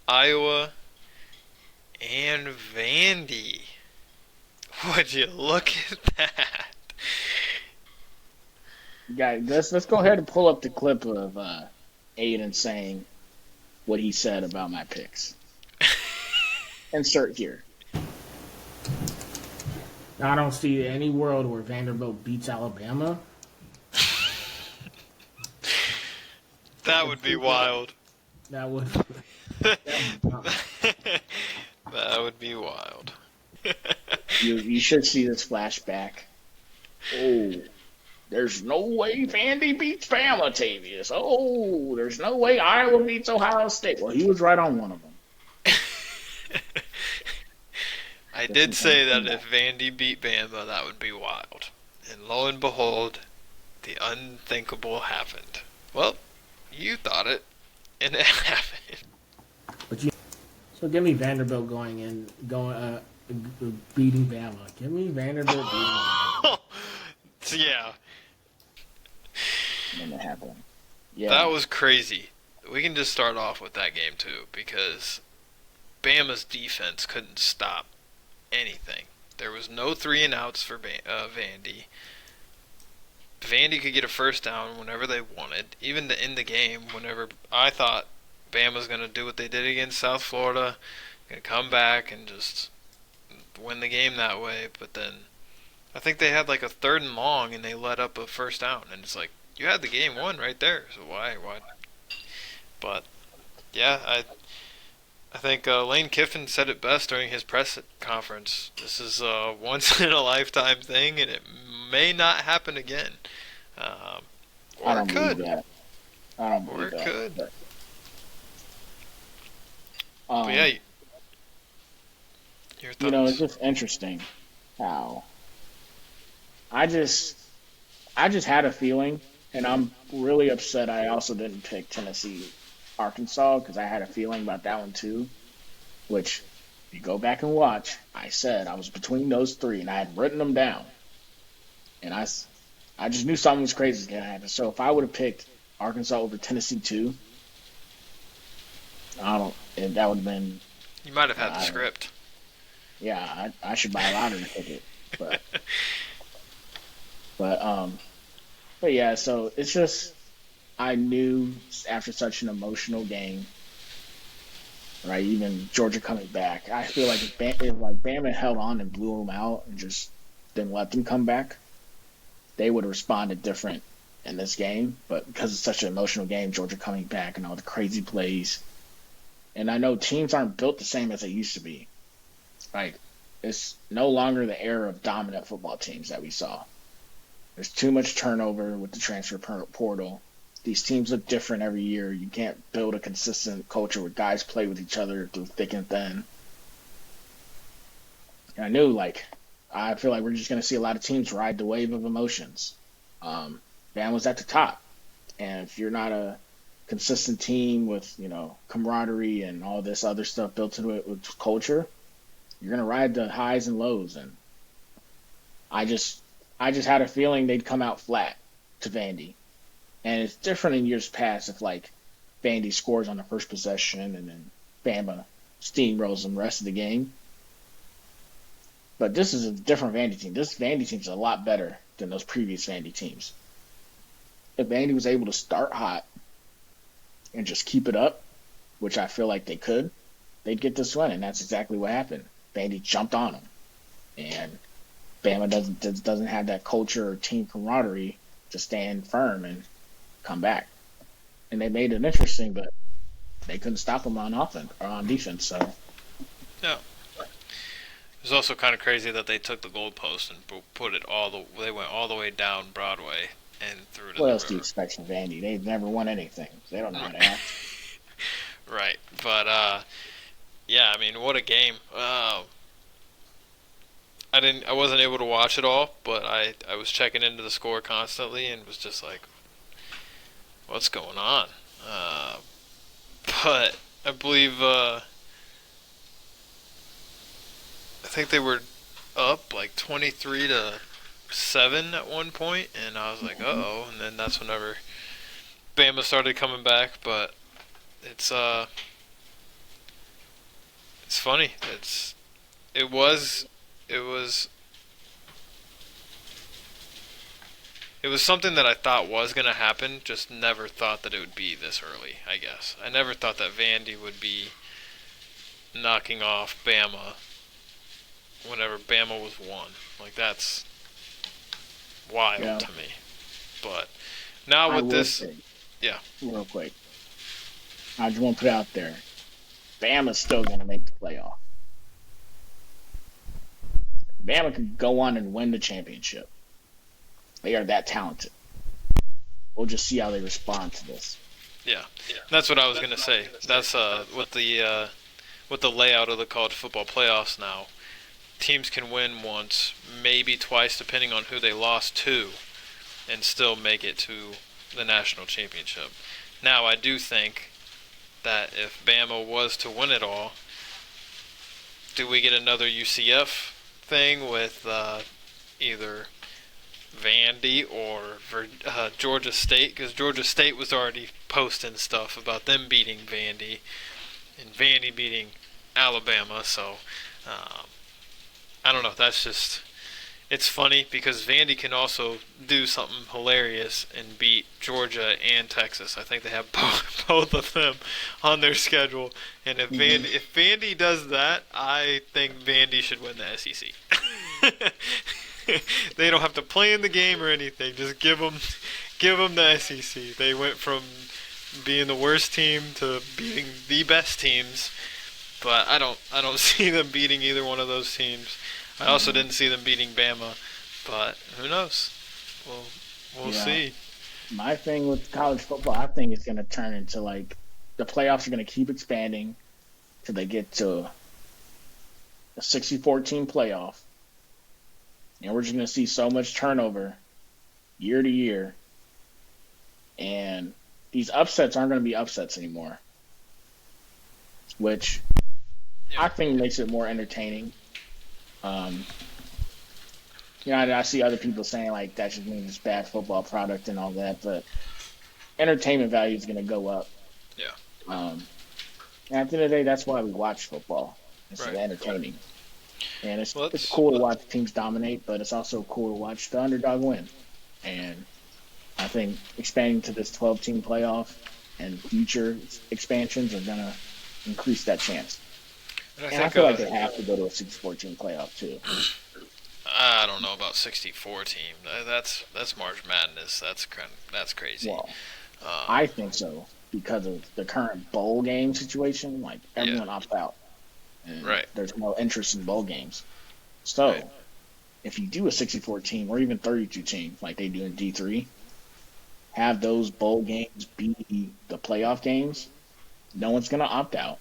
Iowa, and Vandy. Would you look at that? Guys, let's go ahead and pull up the clip of Aiden saying what he said about my picks. Insert here. I don't see any world where Vanderbilt beats Alabama. That would be wild. That would. That would be wild. You should see this flashback. Oh, there's no way Vandy beats Bama, Tavius. Oh, there's no way Iowa beats Ohio State. Well, he was right on one of them. I did say that if Vandy beat Bama, that would be wild. And lo and behold, the unthinkable happened. Well, you thought it, and it happened. So give me Vanderbilt beating Bama. Give me Vanderbilt beating Bama. Yeah, when it happened. that Yeah, was crazy. We can just start off with that game too, because Bama's defense couldn't stop anything. There was no three and outs for Vandy. Vandy could get a first down whenever they wanted, even to end the game. Whenever I thought Bama was going to do what they did against South Florida, going to come back and just win the game that way. But then I think they had like a third and long, and they let up a first down, and it's like you had the game won right there. So why? But yeah, I think Lane Kiffin said it best during his press conference. This is a once in a lifetime thing, and it may not happen again. Um, I or it don't believe could. that. I don't Or believe it that. could. But yeah, Um, your it's thoughts? just interesting how I just I just had a feeling, and I'm really upset. I also didn't pick Tennessee, Arkansas because I had a feeling about that one too. Which, if you go back and watch, I said I was between those three, and I had written them down, and I just knew something was crazy was gonna happen. So if I would have picked Arkansas over Tennessee too, I don't. That would have been. You might have had the I don't. script. Yeah, I should buy a lottery ticket. But but um but yeah. So it's just I knew after such an emotional game, right? Even Georgia coming back, I feel like if Bama held on and blew them out and just didn't let them come back, they would have responded different in this game. But because it's such an emotional game, Georgia coming back and all the crazy plays, and I know teams aren't built the same as they used to be. Like it's no longer the era of dominant football teams that we saw. There's too much turnover with the transfer portal. These teams look different every year. You can't build a consistent culture where guys play with each other through thick and thin. And I knew, I feel like we're just going to see a lot of teams ride the wave of emotions. Bam was at the top. And if you're not a consistent team with, camaraderie and all this other stuff built into it with culture, you're going to ride the highs and lows. And I just, I just had a feeling they'd come out flat to Vandy. And it's different in years past if Vandy scores on the first possession and then Bama steamrolls them the rest of the game. But this is a different Vandy team. This Vandy team is a lot better than those previous Vandy teams. If Vandy was able to start hot and just keep it up, which I feel like they could, they'd get this win, and that's exactly what happened. Vandy jumped on them, and Bama doesn't have that culture or team camaraderie to stand firm and come back. And they made it interesting, but they couldn't stop them on offense or on defense. So Yeah. It was also kind of crazy that they took the goalpost and put it they went all the way down Broadway and threw it in what the else do you river. expect from Vandy? They've never won anything. They don't know how to act. Right. But yeah, I mean, what a game. I wasn't able to watch it all, but I was checking into the score constantly and was just like, what's going on? Uh, but I believe I think they were up like 23-7 at one point, and I was like, uh Mhm. oh. And then that's whenever Bama started coming back. But it's uh, it's funny. It was it was it was something that I thought was gonna happen. Just never thought that it would be this early. I guess I never thought that Vandy would be knocking off Bama whenever Bama was one. Like that's wild Yeah, to me. But now I with will this, say yeah, real quick. I just want to put it out there. Bama's still going to make the playoff. Bama could go on and win the championship. They are that talented. We'll just see how they respond to this. yeah, that's what I was gonna say. That's with the layout of the college football playoffs now. Teams can win once, maybe twice, depending on who they lost to, and still make it to the national championship. Now, I do think that if Bama was to win it all, do we get another UCF thing with either Vandy or Georgia State? Because Georgia State was already posting stuff about them beating Vandy and Vandy beating Alabama. So I don't know. That's just it's funny because Vandy can also do something hilarious and beat Georgia and Texas. I think they have both of them on their schedule. And if Vandy does that, I think Vandy should win the SEC. They don't have to play in the game or anything. Just give them the SEC. They went from being the worst team to beating the best teams. But I don't see them beating either one of those teams. I also didn't see them beating Bama, but who knows? We'll see. My thing with college football, I think it's going to turn into like the playoffs are going to keep expanding till they get to a 64-team playoff, and we're just going to see so much turnover year to year, and these upsets aren't going to be upsets anymore, which I think makes it more entertaining. I see other people saying like that just means it's bad football product and all that, but entertainment value is going to go up. Yeah. And at the end of the day, that's why we watch football. It's Right. entertaining, and it's cool to watch teams dominate, but it's also cool to watch the underdog win. And I think expanding to this 12-team playoff and future expansions are going to increase that chance. And I feel like they have to go to a 64-team playoff too. I don't know about 64 team. That's March Madness. That's crazy. Well, I think so because of the current bowl game situation. Like everyone opts out, and there's no interest in bowl games. So, if you do a 64 team or even 32 team like they do in D3, have those bowl games be the playoff games. No one's gonna opt out.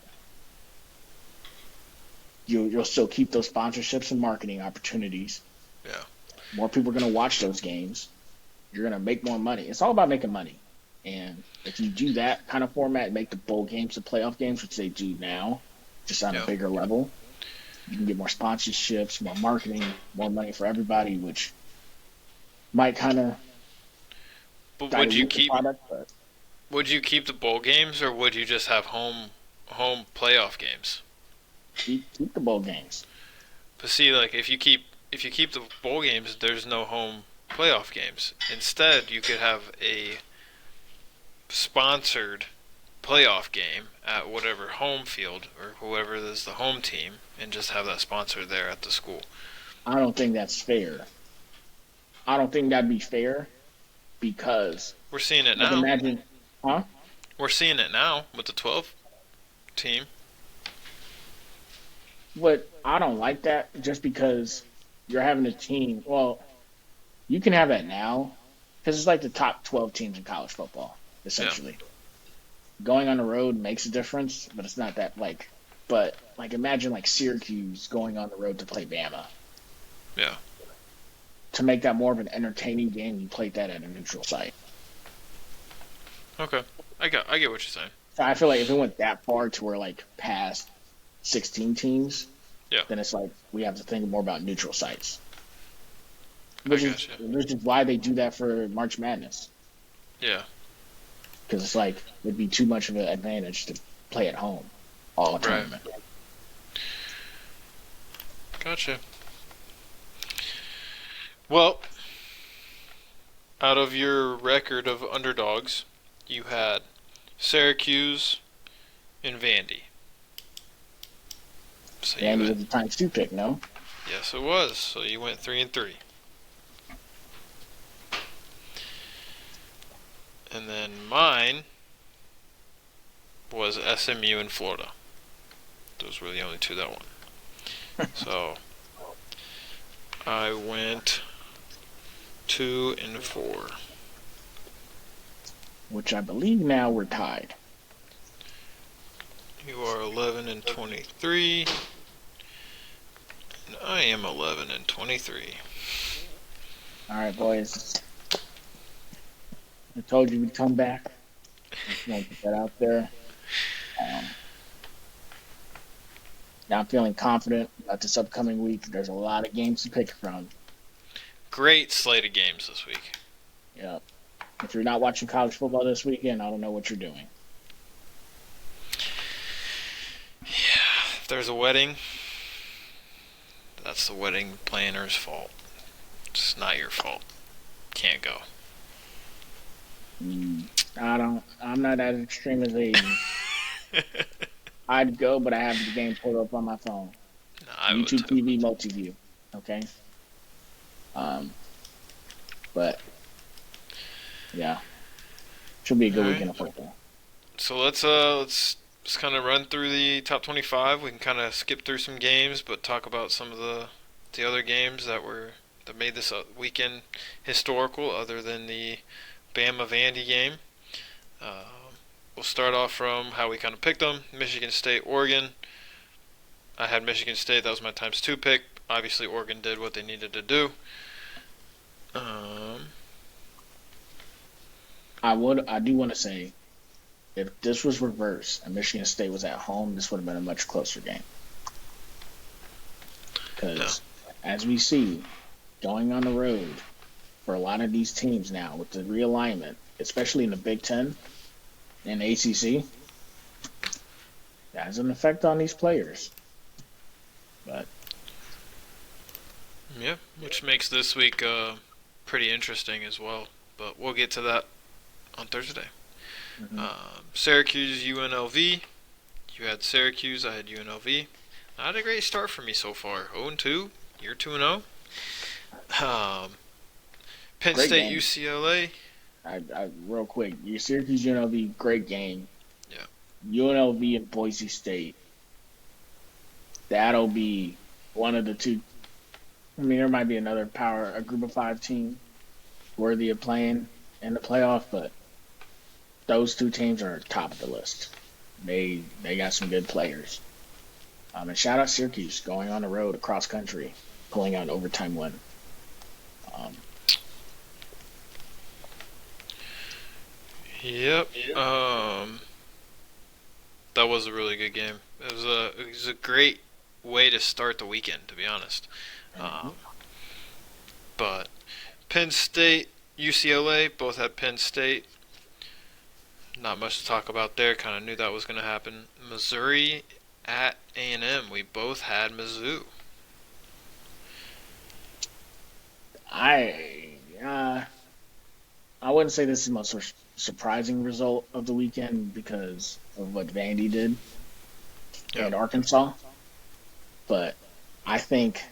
You'll still keep those sponsorships and marketing opportunities. Yeah. More people are going to watch those games. You're going to make more money. It's all about making money. And if you do that kind of format, make the bowl games the playoff games, which they do now, just on a bigger level, you can get more sponsorships, more marketing, more money for everybody, which might kind of. But would you keep the bowl games, or would you just have home playoff games? Keep the bowl games. But see, like if you keep the bowl games, there's no home playoff games. Instead, you could have a sponsored playoff game at whatever home field or whoever is the home team, and just have that sponsor there at the school. I don't think that's fair. I don't think that'd be fair because we're seeing it now. Imagine, huh? We're seeing it now with the 12 team. But I don't like that just because you're having a team. Well, you can have that now because it's like the top 12 teams in college football, essentially. Yeah. Going on the road makes a difference, but it's not that But imagine Syracuse going on the road to play Bama. Yeah. To make that more of an entertaining game, you played that at a neutral site. Okay, I get what you're saying. So I feel like if it went that far to where past 16 teams, then it's we have to think more about neutral sites. Which is why they do that for March Madness. Yeah. Because it's it'd be too much of an advantage to play at home all the tournament. Gotcha. Well, out of your record of underdogs, you had Syracuse and Vandy. So Vandy was the times 2 pick, no? Yes, it was. So you went 3-3. And then mine was SMU and Florida. Those were the only two that won. So I went 2-4. Which I believe now we're tied. You are 11-23. And I am 11-23. All right, boys. I told you we'd come back. Just want to put that out there. Now I'm feeling confident about this upcoming week. There's a lot of games to pick from. Great slate of games this week. Yep. If you're not watching college football this weekend, I don't know what you're doing. If there's a wedding, that's the wedding planner's fault. It's not your fault. Can't go. I'm not as extreme as Aiden. I'd go, but I have the game pulled up on my phone. No, I would YouTube too. TV multi-view. Okay. But yeah, should be a good All right. weekend of football. So let's just kind of run through the top 25. We can kind of skip through some games, but talk about some of the other games that made this weekend historical, other than the Bama Vandy game. We'll start off from how we kind of picked them. Michigan State, Oregon. I had Michigan State. That was my times 2 pick. Obviously, Oregon did what they needed to do. I do want to say, if this was reversed and Michigan State was at home, this would have been a much closer game. Because as we see, going on the road for a lot of these teams now with the realignment, especially in the Big Ten and ACC, that has an effect on these players. But Yeah, which makes this week pretty interesting as well. But we'll get to that on Thursday. Syracuse, UNLV. You had Syracuse, I had UNLV. Not a great start for me so far. 0-2. You're 2-0. Penn Great State, game. UCLA. real quick, your Syracuse UNLV, great game. Yeah. UNLV and Boise State. That'll be one of the two. I mean, there might be another a group of 5 team worthy of playing in the playoff, but those 2 teams are top of the list. They got some good players. And shout out Syracuse going on the road across country, pulling out an overtime win. Yep. That was a really good game. It was a great way to start the weekend, to be honest. But Penn State, UCLA, both had Penn State. Not much to talk about there. Kind of knew that was going to happen. Missouri at A&M. We both had Mizzou. I wouldn't say this is the most surprising result of the weekend because of what Vandy did at Arkansas, but I think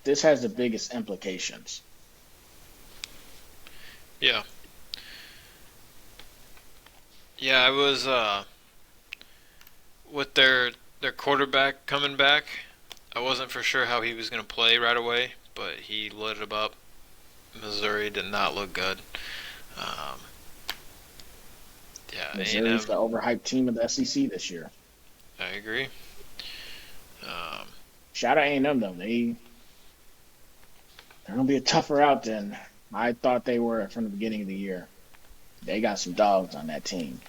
this has the biggest implications. Yeah. Yeah, I was with their quarterback coming back. I wasn't for sure how he was going to play right away, but he lit it up. Missouri did not look good. Yeah, Missouri's A&M. the overhyped team of the SEC this year. I agree. Shout out A&M though. They're gonna be a tougher out than I thought they were from the beginning of the year. They got some dogs on that team,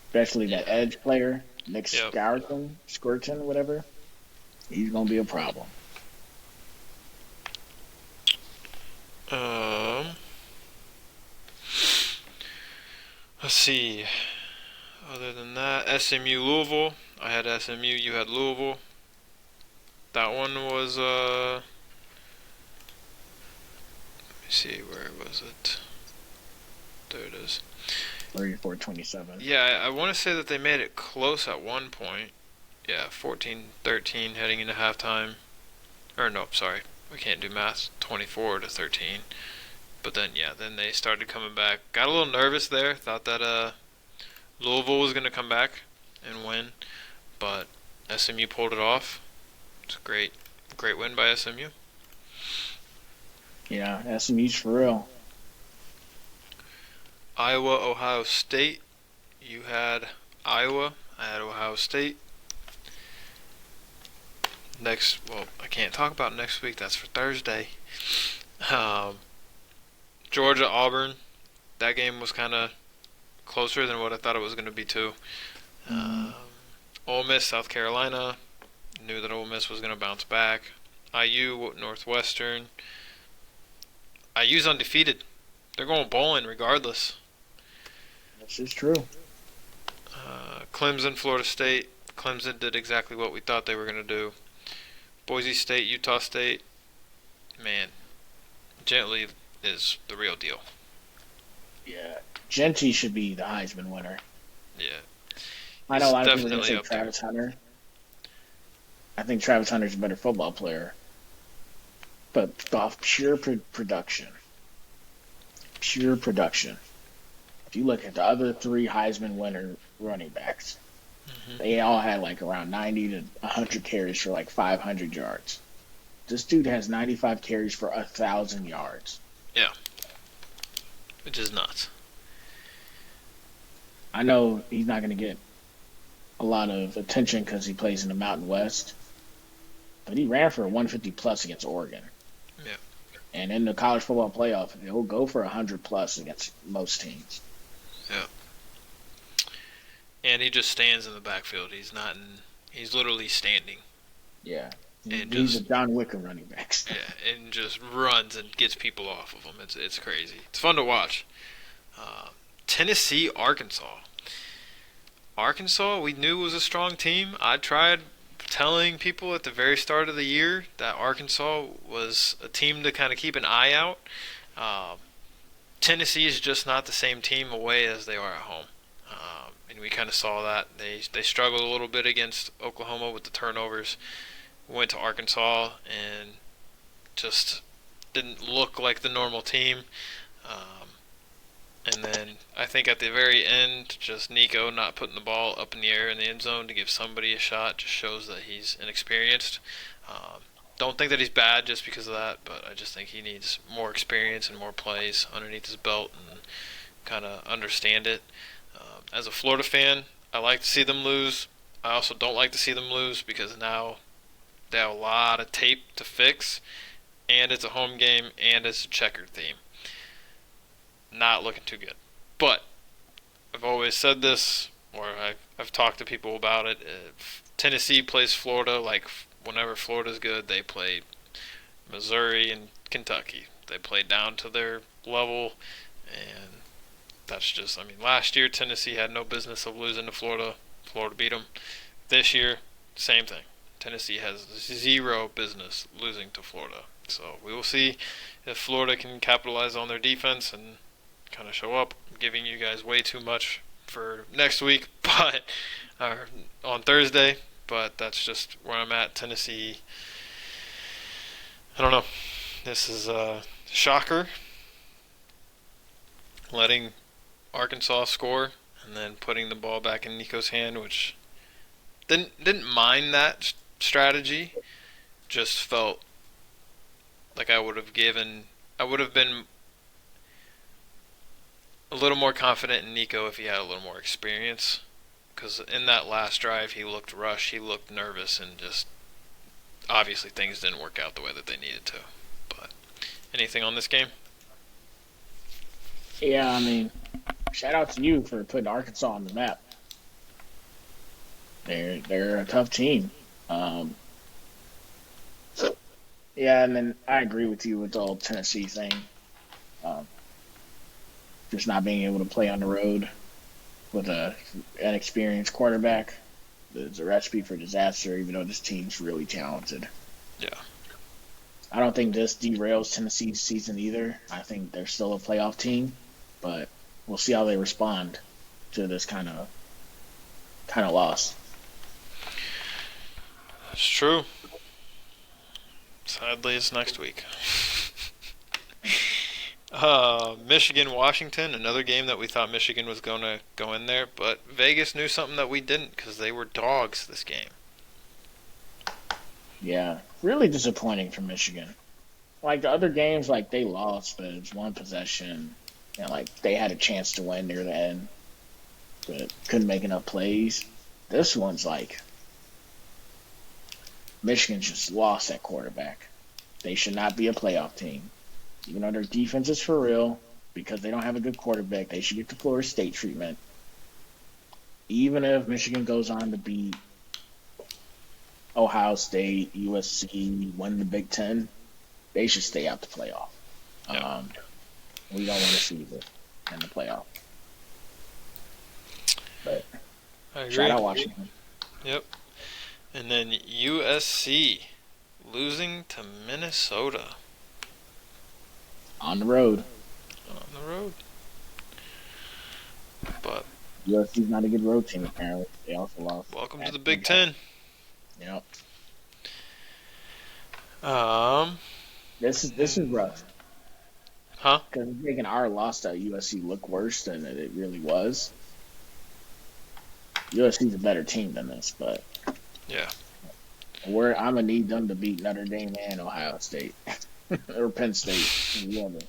especially that edge player, Nick Yep. Skirton, whatever. He's gonna be a problem. Let's see. Other than that, SMU Louisville. I had SMU. You had Louisville. That one was let me see, where was it? There it is. 34-27. Yeah, I want to say that they made it close at one point. Yeah, 14-13 heading into halftime. Or no, sorry, we can't do math. 24-13. But then, yeah, then they started coming back. Got a little nervous there. Thought that Louisville was going to come back and win. But SMU pulled it off. It's a great win by SMU. Yeah, SMU's for real. Iowa, Ohio State. You had Iowa. I had Ohio State. I can't talk about next week. That's for Thursday. Georgia, Auburn. That game was kind of closer than what I thought it was going to be too. Ole Ole Miss, South Carolina. Knew that Ole Miss was going to bounce back. IU, Northwestern. IU's undefeated. They're going bowling regardless. This is true. Clemson, Florida State. Clemson did exactly what we thought they were going to do. Boise State, Utah State. Man, Gently is the real deal. Yeah. Genty should be the Heisman winner. Yeah. I know a lot of people are going definitely to say up there. Travis Hunter. I think Travis Hunter's a better football player. But off production, if you look at the other three Heisman winner running backs, they all had like around 90 to 100 carries for like 500 yards. This dude has 95 carries for 1,000 yards. Which is nuts. I know he's not going to get a lot of attention because he plays in the Mountain West, but he ran for 150 plus against Oregon. Yeah. And in the college football playoff, he'll go for 100 plus against most teams. And he just stands in the backfield. He's literally standing. Yeah. And He's just a John Wick of running backs. and just runs and gets people off of him. It's crazy. It's fun to watch. Tennessee, Arkansas. Arkansas, we knew was a strong team. I tried telling people at the very start of the year that Arkansas was a team to kind of keep an eye out. Tennessee is just not the same team away as they are at home. And we kind of saw that. They struggled a little bit against Oklahoma with the turnovers. Went to Arkansas and just didn't look like the normal team. And then I think at the very end, just Nico not putting the ball up in the air in the end zone to give somebody a shot just shows that he's inexperienced. Don't think that he's bad just because of that, but I just think he needs more experience and more plays underneath his belt and kind of understand it. As a Florida fan, I like to see them lose. I also don't like to see them lose because now they have a lot of tape to fix, and it's a home game, and it's a checkered theme. Not looking too good. But I've always said this, or I've talked to people about it. If Tennessee plays Florida, like whenever Florida's good, they play Missouri and Kentucky. They play down to their level, and that's just, last year Tennessee had no business of losing to Florida. Florida beat them. This year, same thing. Tennessee has zero business losing to Florida. So we will see if Florida can capitalize on their defense and kind of show up. I'm giving you guys way too much for next week, but on Thursday. But that's just where I'm at. Tennessee, I don't know. This is a shocker. Letting Arkansas score and then putting the ball back in Nico's hand, which didn't mind that strategy. Just felt like I would have been a little more confident in Nico if he had a little more experience. Because in that last drive, he looked rushed, he looked nervous, and just obviously things didn't work out the way that they needed to. But anything on this game? Yeah, shout out to you for putting Arkansas on the map. They're a tough team. Yeah, and then I agree with you with the whole Tennessee thing. Just not being able to play on the road with an inexperienced quarterback is a recipe for disaster, even though this team's really talented. Yeah. I don't think this derails Tennessee's season either. I think they're still a playoff team, but we'll see how they respond to this kind of loss. That's true. Sadly, it's next week. Michigan, Washington, another game that we thought Michigan was going to go in there, but Vegas knew something that we didn't because they were dogs this game. Yeah, really disappointing for Michigan. Like the other games, like they lost, but it's one possession, and like they had a chance to win near the end, but couldn't make enough plays. This one's like Michigan just lost at quarterback. They should not be a playoff team. Even though their defense is for real, because they don't have a good quarterback, they should get the Florida State treatment. Even if Michigan goes on to beat Ohio State, USC win the Big Ten, they should stay out the playoff. Yeah. We don't want to see them in the playoff. But I agree. shout out Washington. Yep. And then USC losing to Minnesota On the road. on the road. But USC's not a good road team, apparently. They also lost. welcome to the Big Ten. Yep. This This is rough. Huh? Because it's making our loss to USC look worse than it really was. USC's a better team than this, but Yeah. I'm gonna need them to beat Notre Dame and Ohio State or Penn State. Whoever.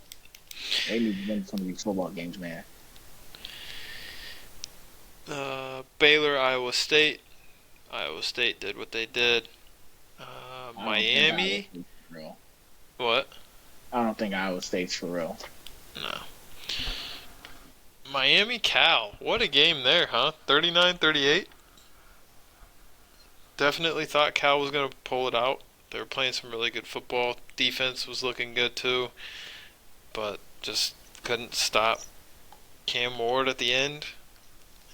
They need to win some of these football games, man. Baylor, Iowa State. Iowa State did what they did. I don't think Miami. Iowa State's for real. What? I don't think Iowa State's for real. No. Miami, Cal. What a game there, huh? 39-38. Definitely thought Cal was going to pull it out. They were playing some really good football. Defense was looking good too. But just couldn't stop Cam Ward at the end.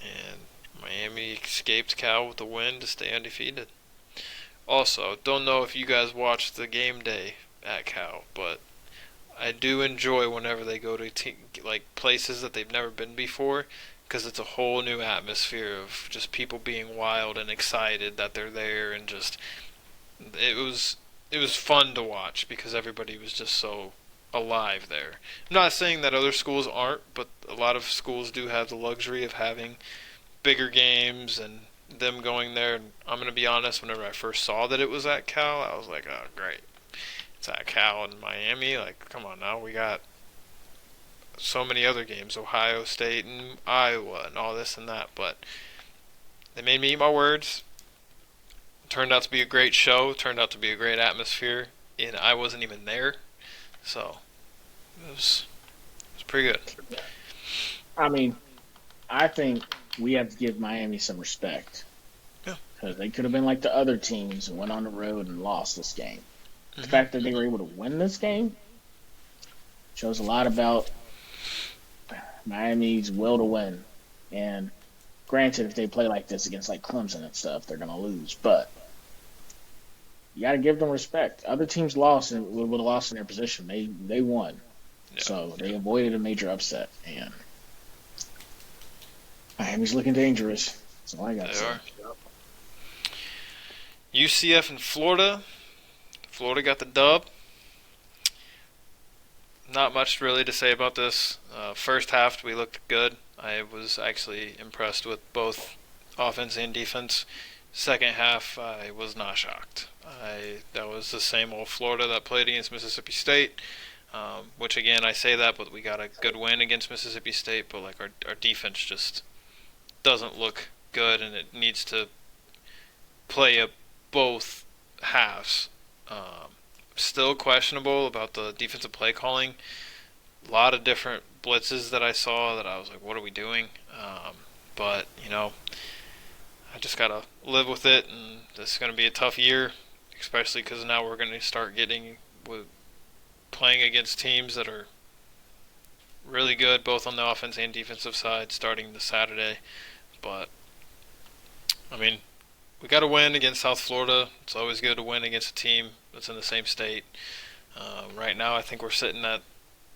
And Miami escaped Cal with the win to stay undefeated. Also, don't know if you guys watched the game day at Cal, but I do enjoy whenever they go to places that they've never been before, because it's a whole new atmosphere of just people being wild and excited that they're there, and just it was fun to watch because everybody was just so alive there. I'm not saying that other schools aren't, but a lot of schools do have the luxury of having bigger games and them going there. And I'm going to be honest, whenever I first saw that it was at Cal, I was like, oh, great. It's at Cal in Miami. Like, come on now. We got so many other games, Ohio State and Iowa and all this and that. But they made me eat my words. Turned out to be a great show. Turned out to be a great atmosphere. And I wasn't even there. So it was pretty good. I mean, I think we have to give Miami some respect. Yeah. Because they could have been like the other teams and went on the road and lost this game. The fact that they were able to win this game shows a lot about Miami's will to win. And granted, if they play like this against like Clemson and stuff, they're going to lose. But you got to give them respect. Other teams lost and would have lost in their position. They won. Yeah. So they avoided a major upset. And Miami's looking dangerous. That's all I got to They say. are. UCF and Florida. Florida got the dub. Not much really to say about this. First half, we looked good. I was actually impressed with both offense and defense. Second half, I was not shocked. That was the same old Florida that played against Mississippi State. Which again, I say that, but we got a good win against Mississippi State. But like our defense just doesn't look good, and it needs to play both halves. Still questionable about the defensive play calling. A lot of different blitzes that I saw that I was like, what are we doing? But, I just got to live with it, and this is going to be a tough year, especially because now we're going to start playing against teams that are really good, both on the offense and defensive side, starting this Saturday. But, I mean, we got to win against South Florida. It's always good to win against a team that's in the same state. Right now, I think we're sitting at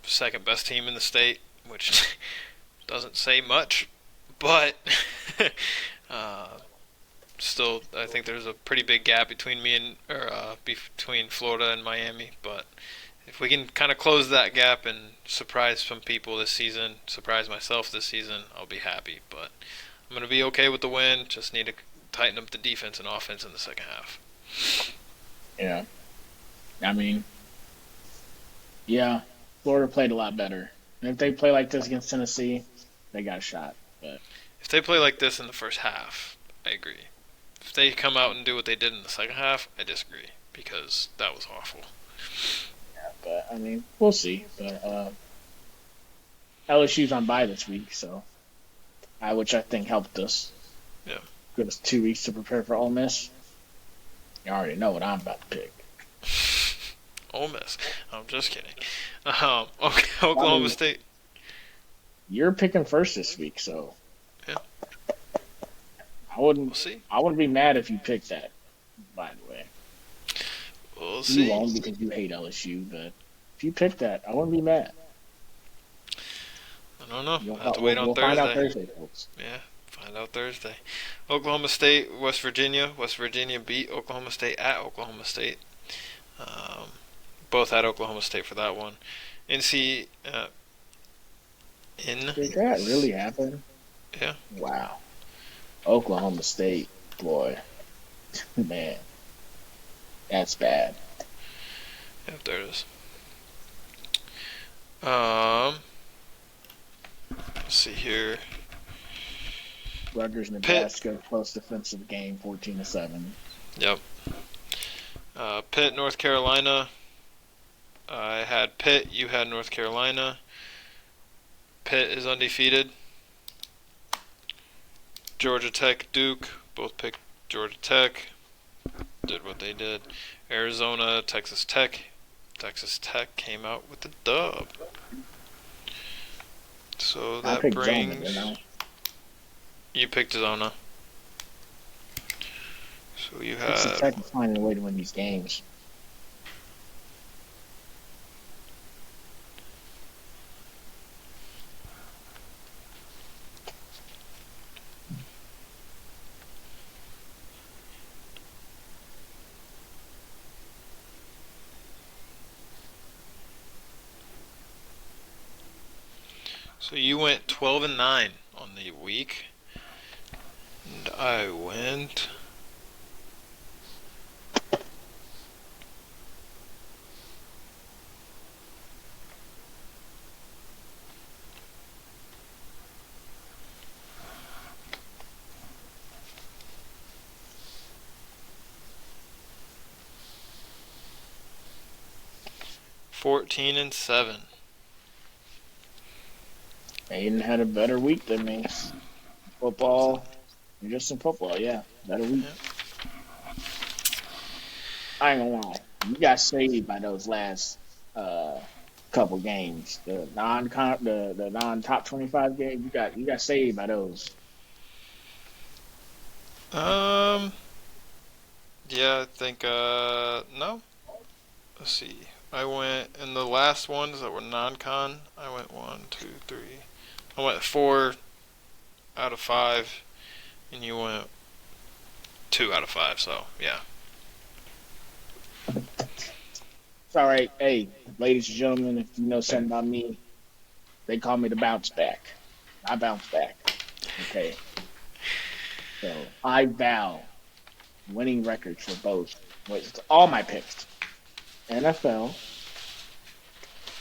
second best team in the state, which doesn't say much, but still, I think there's a pretty big gap between between Florida and Miami. But if we can kind of close that gap and surprise some people this season, surprise myself this season, I'll be happy. But I'm going to be okay with the win. Just need to tighten up the defense and offense in the second half. Yeah. I mean, yeah, Florida played a lot better. And if they play like this against Tennessee, they got a shot. But If they play like this in the first half, I agree. If they come out and do what they did in the second half, I disagree, because that was awful. yeah, but I mean, we'll see. But LSU's on bye this week, so which I think helped us. Yeah. Give us 2 weeks to prepare for Ole Miss. You already know what I'm about to pick. Ole Miss. I'm just kidding. Okay, I Oklahoma mean, State. you're picking first this week, so Yeah, I wouldn't we'll see. I wouldn't be mad if you picked that. By the way, We'll you see. won't because you hate LSU, but if you picked that, I wouldn't be mad. I don't know. You'll, I have to wait on we'll find out Thursday. Thursday, folks. Yeah, find out Thursday. Oklahoma State, West Virginia. West Virginia beat Oklahoma State at Oklahoma State. Um, both at Oklahoma State for that one. NC in Did that really happen? Yeah. Wow. Oklahoma State, boy, man, that's bad. Yeah, there it is. Let's see here. Rutgers, Pitt. Nebraska, close defensive game, 14-7. Yep. Pitt, North Carolina. I had Pitt. You had North Carolina. Pitt is undefeated. Georgia Tech, Duke. Both picked Georgia Tech. Did what they did. Arizona, Texas Tech. Texas Tech came out with the dub. So I that picked brings. Zona, didn't I? You picked Zona. So you Texas had. Tech is finding a way to win these games. So you went 12-9 on the week, and I went. $14-7. Aiden had a better week than me. Football, just in football, yeah, better week. I ain't gonna lie, you got saved by those last couple games. The non top 25 game, you got saved by those. Um. Yeah, I think. No. Let's see. I went in the last ones that were non-con. I went 1, 2, 3. I went 4 out of 5, and you went 2 out of 5. So yeah. It's all right. Hey, ladies and gentlemen, if you know something about me, they call me the bounce back. I bounce back. Okay. So I vow winning records for both. With all my picks. NFL,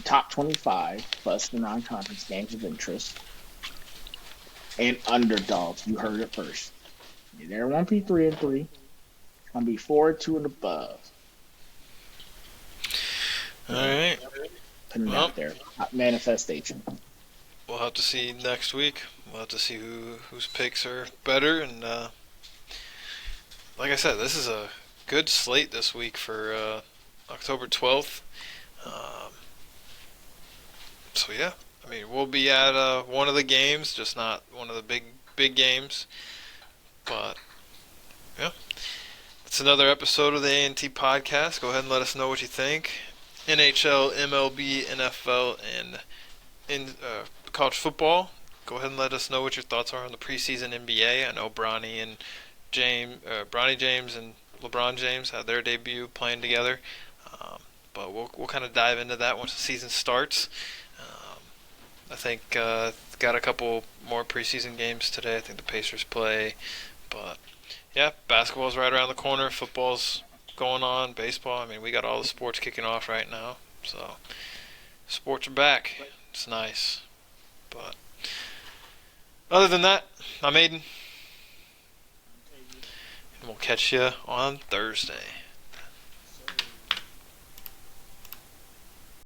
top 25, plus the non-conference games of interest, and underdogs. You heard it first. There won't be 3-3. I'll be 4-2 and above. All right. Putting it Well, out there. Manifestation. we'll have to see next week. We'll have to see whose picks are better, and like I said, this is a good slate this week for October 12th. Um, so yeah, I mean we'll be at one of the games, just not one of the big games. But yeah, it's another episode of the A&T podcast. Go ahead and let us know what you think. NHL, MLB, NFL, and in college football. Go ahead and let us know what your thoughts are on the preseason NBA. I know Bronny James and LeBron James had their debut playing together. But we'll kind of dive into that once the season starts. I think got a couple more preseason games today. I think the Pacers play, but yeah, basketball's right around the corner. Football's going on. Baseball. I mean, we got all the sports kicking off right now. So sports are back. It's nice. But other than that, I'm Aiden, and we'll catch you on Thursday.